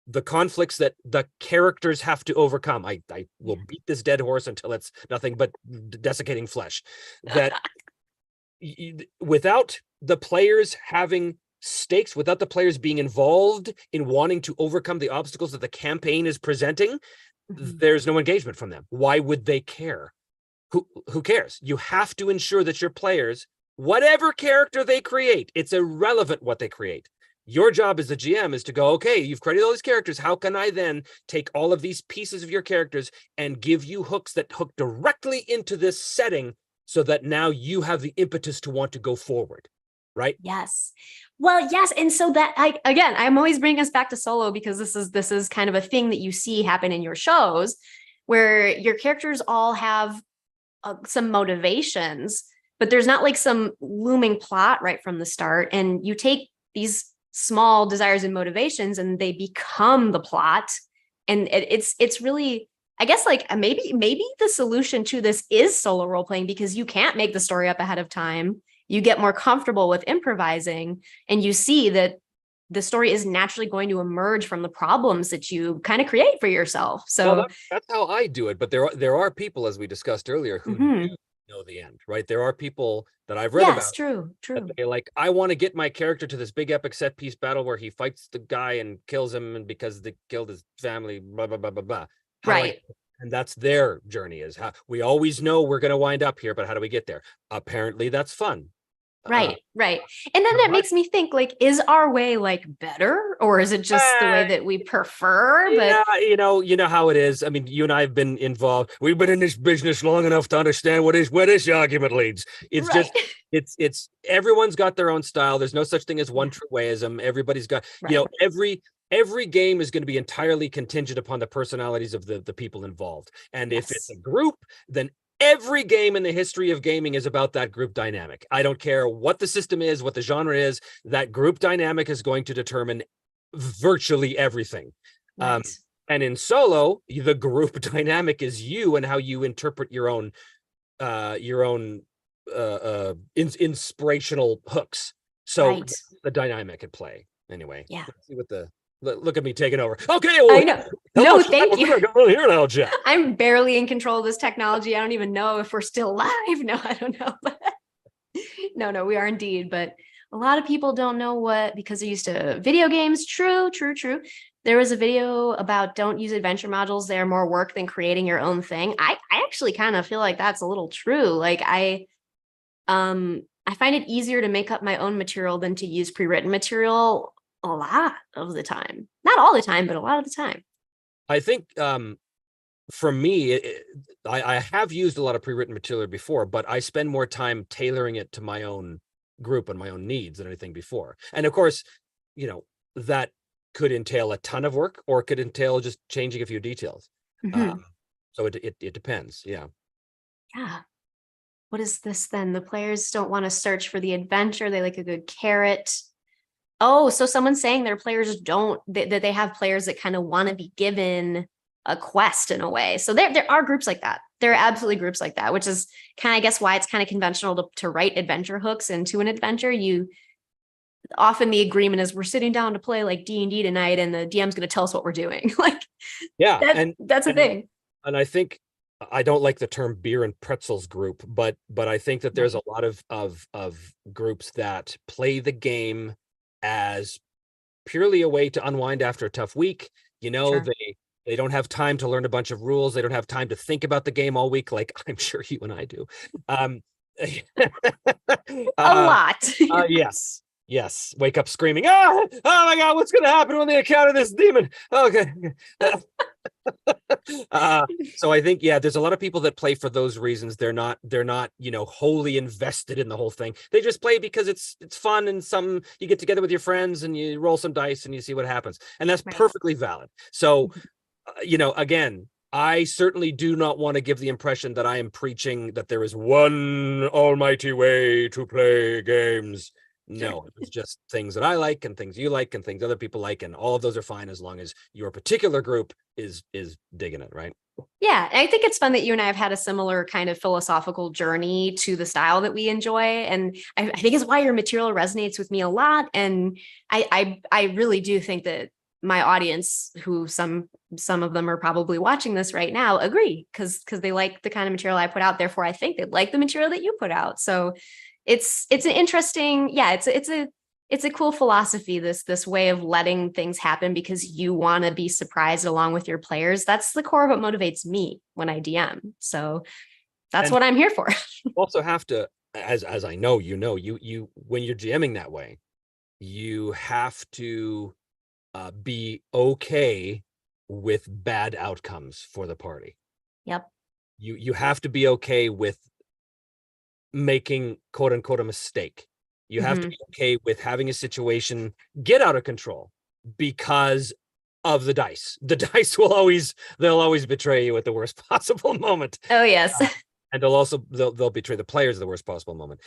the conflicts that the characters have to overcome. I will beat this dead horse until it's nothing but desiccating flesh. That without the players having stakes, without the players being involved in wanting to overcome the obstacles that the campaign is presenting, there's no engagement from them. Why would they care? Who cares? You have to ensure that your players, whatever character they create, it's irrelevant what they create. Your job as a GM is to go, okay, you've created all these characters. How can I then take all of these pieces of your characters and give you hooks that hook directly into this setting so that now you have the impetus to want to go forward, right? Yes. Well, yes. And so that I'm always bringing us back to solo, because this is kind of a thing that you see happen in your shows where your characters all have some motivations, but there's not like some looming plot right from the start. And you take these small desires and motivations and they become the plot. And it's really, I guess, like maybe the solution to this is solo role playing, because you can't make the story up ahead of time. You get more comfortable with improvising, and you see that the story is naturally going to emerge from the problems that you kind of create for yourself. So well, that's how I do it. But there are people, as we discussed earlier, who do know the end, right? There are people that I've read about. True. They like, I want to get my character to this big epic set piece battle where he fights the guy and kills him, and because they killed his family, blah blah blah blah blah. Right. And that's their journey, is how we always know we're going to wind up here, but how do we get there? Apparently that's fun. Right. And then that makes me think, like, is our way like better, or is it just the way that we prefer? But yeah, you know how it is. I mean, you and I have been involved. We've been in this business long enough to understand where this argument leads. It's just it's everyone's got their own style. There's no such thing as one true wayism. Everybody's got, every game is going to be entirely contingent upon the personalities of the people involved. And if it's a group, then every game in the history of gaming is about that group dynamic. I don't care what the system is, what the genre is, that group dynamic is going to determine virtually everything. Right. And in solo, the group dynamic is you and how you interpret your own inspirational hooks. So the dynamic at play. Anyway, let's see what look at me taking over. Okay, well, I know. No, thank you. Here now, Jeff. I'm barely in control of this technology. I don't even know if we're still live. No, I don't know. No, we are indeed. But a lot of people don't know because they're used to video games. True. There was a video about don't use adventure modules. They're more work than creating your own thing. I actually kind of feel like that's a little true. Like I find it easier to make up my own material than to use pre-written material a lot of the time. Not all the time, but a lot of the time. I think for me, I have used a lot of pre-written material before, but I spend more time tailoring it to my own group and my own needs than anything before. And of course, that could entail a ton of work, or it could entail just changing a few details. So it depends. Yeah. What is this then? The players don't want to search for the adventure. They like a good carrot. Oh, so someone's saying their players that they have players that kind of want to be given a quest in a way. So there are groups like that. There are absolutely groups like that, which is kind of, I guess, why it's kind of conventional to write adventure hooks into an adventure. Often the agreement is we're sitting down to play like D&D tonight, and the DM's going to tell us what we're doing. Like, that's a thing. And I think I don't like the term beer and pretzels group, but I think that there's a lot of groups that play the game as purely a way to unwind after a tough week. Sure. They don't have time to learn a bunch of rules. They don't have time to think about the game all week, like I'm sure you and I do. A lot. Yes. Yes. Wake up screaming, oh my God, what's going to happen when they encounter this demon? Okay. So I think, yeah, there's a lot of people that play for those reasons. They're not, wholly invested in the whole thing. They just play because it's fun, and you get together with your friends and you roll some dice and you see what happens. And that's Right. perfectly valid. So, again, I certainly do not want to give the impression that I am preaching that there is one almighty way to play games. No, it's just things that I like and things you like and things other people like, and all of those are fine as long as your particular group is digging it, right? Yeah, I think it's fun that you and I have had a similar kind of philosophical journey to the style that we enjoy, and I think it's why your material resonates with me a lot. And I really do think that my audience, who some of them are probably watching this right now, agree because they like the kind of material I put out. Therefore, I think they like the material that you put out. So it's an interesting, yeah, it's a cool philosophy, this way of letting things happen because you want to be surprised along with your players. That's the core of what motivates me when I DM. So that's what I'm here for. You also have to, as I know, you when you're GMing that way, you have to be okay with bad outcomes for the party. Yep. You have to be okay with making quote unquote a mistake. You have to be okay with having a situation get out of control because of the dice. The dice they'll always betray you at the worst possible moment. Oh yes. And they'll betray the players at the worst possible moment.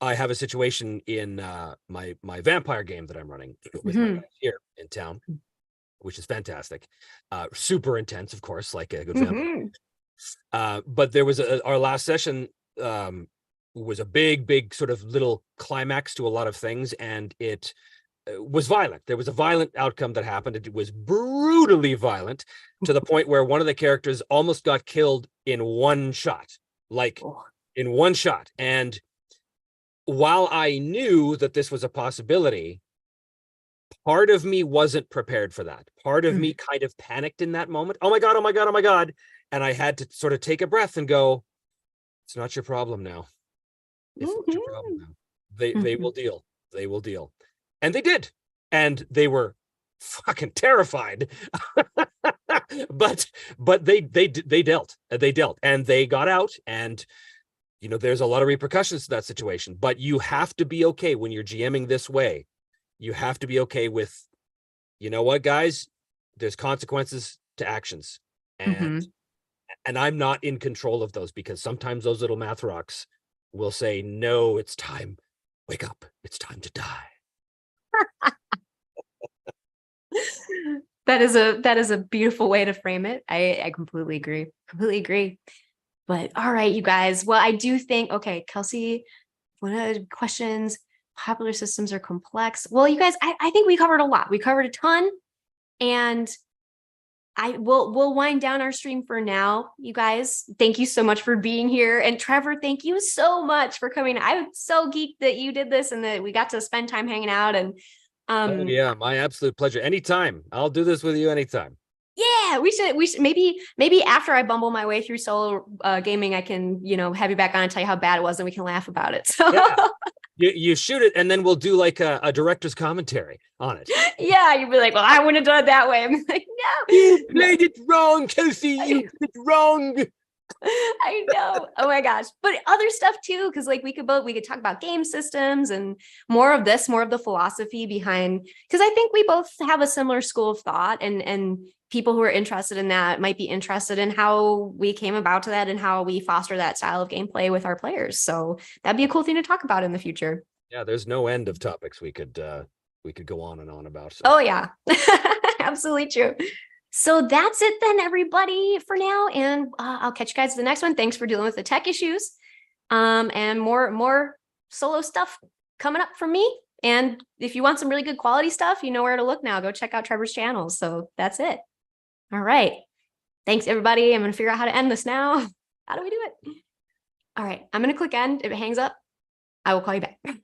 I have a situation in my vampire game that I'm running with my guys here in town, which is fantastic. Super intense, of course, like a good vampire. But there was our last session was a big sort of little climax to a lot of things, and it was violent. There was a violent outcome that happened. It was brutally violent to the point where one of the characters almost got killed in one shot, in one shot. And while I knew that this was a possibility, part of me wasn't prepared for that. Part of me kind of panicked in that moment. Oh my God, oh my God, oh my God. And I had to sort of take a breath and go, it's not your problem now. It's not your problem now. They will deal. They will deal. And they did. And they were fucking terrified. but they dealt. They dealt. And they got out. And there's a lot of repercussions to that situation. But you have to be okay when you're GMing this way. You have to be okay with, you know what, guys? There's consequences to actions. And I'm not in control of those, because sometimes those little math rocks will say, no, it's time. Wake up. It's time to die. That is a beautiful way to frame it. I completely agree. Completely agree. But all right, you guys. Well, I do think, okay, Kelsey, one of the questions, popular systems are complex. Well, you guys, I think we covered a lot. We covered a ton. And we'll wind down our stream for now, you guys. Thank you so much for being here. And Trevor, thank you so much for coming. I'm so geeked that you did this and that we got to spend time hanging out. And yeah, my absolute pleasure. Anytime. I'll do this with you anytime. Yeah, we should maybe after I bumble my way through solo gaming, I can, have you back on and tell you how bad it was and we can laugh about it. So yeah. You shoot it, and then we'll do like a director's commentary on it. Yeah, you'd be like, well, I wouldn't have done it that way. I'm like, no. You played it wrong, Kelsey. You did it wrong. I know. Oh my gosh. But other stuff too, because like we could talk about game systems and more of the philosophy behind, because I think we both have a similar school of thought, and people who are interested in that might be interested in how we came about to that and how we foster that style of gameplay with our players. So that'd be a cool thing to talk about in the future. Yeah, there's no end of topics we could go on and on about. So. Oh yeah. Absolutely true. So that's it then, everybody, for now. And I'll catch you guys in the next one. Thanks for dealing with the tech issues. And more solo stuff coming up from me. And if you want some really good quality stuff, you know where to look now. Go check out Trevor's channel. So that's it. All right. Thanks, everybody. I'm going to figure out how to end this now. How do we do it? All right. I'm going to click end. If it hangs up, I will call you back.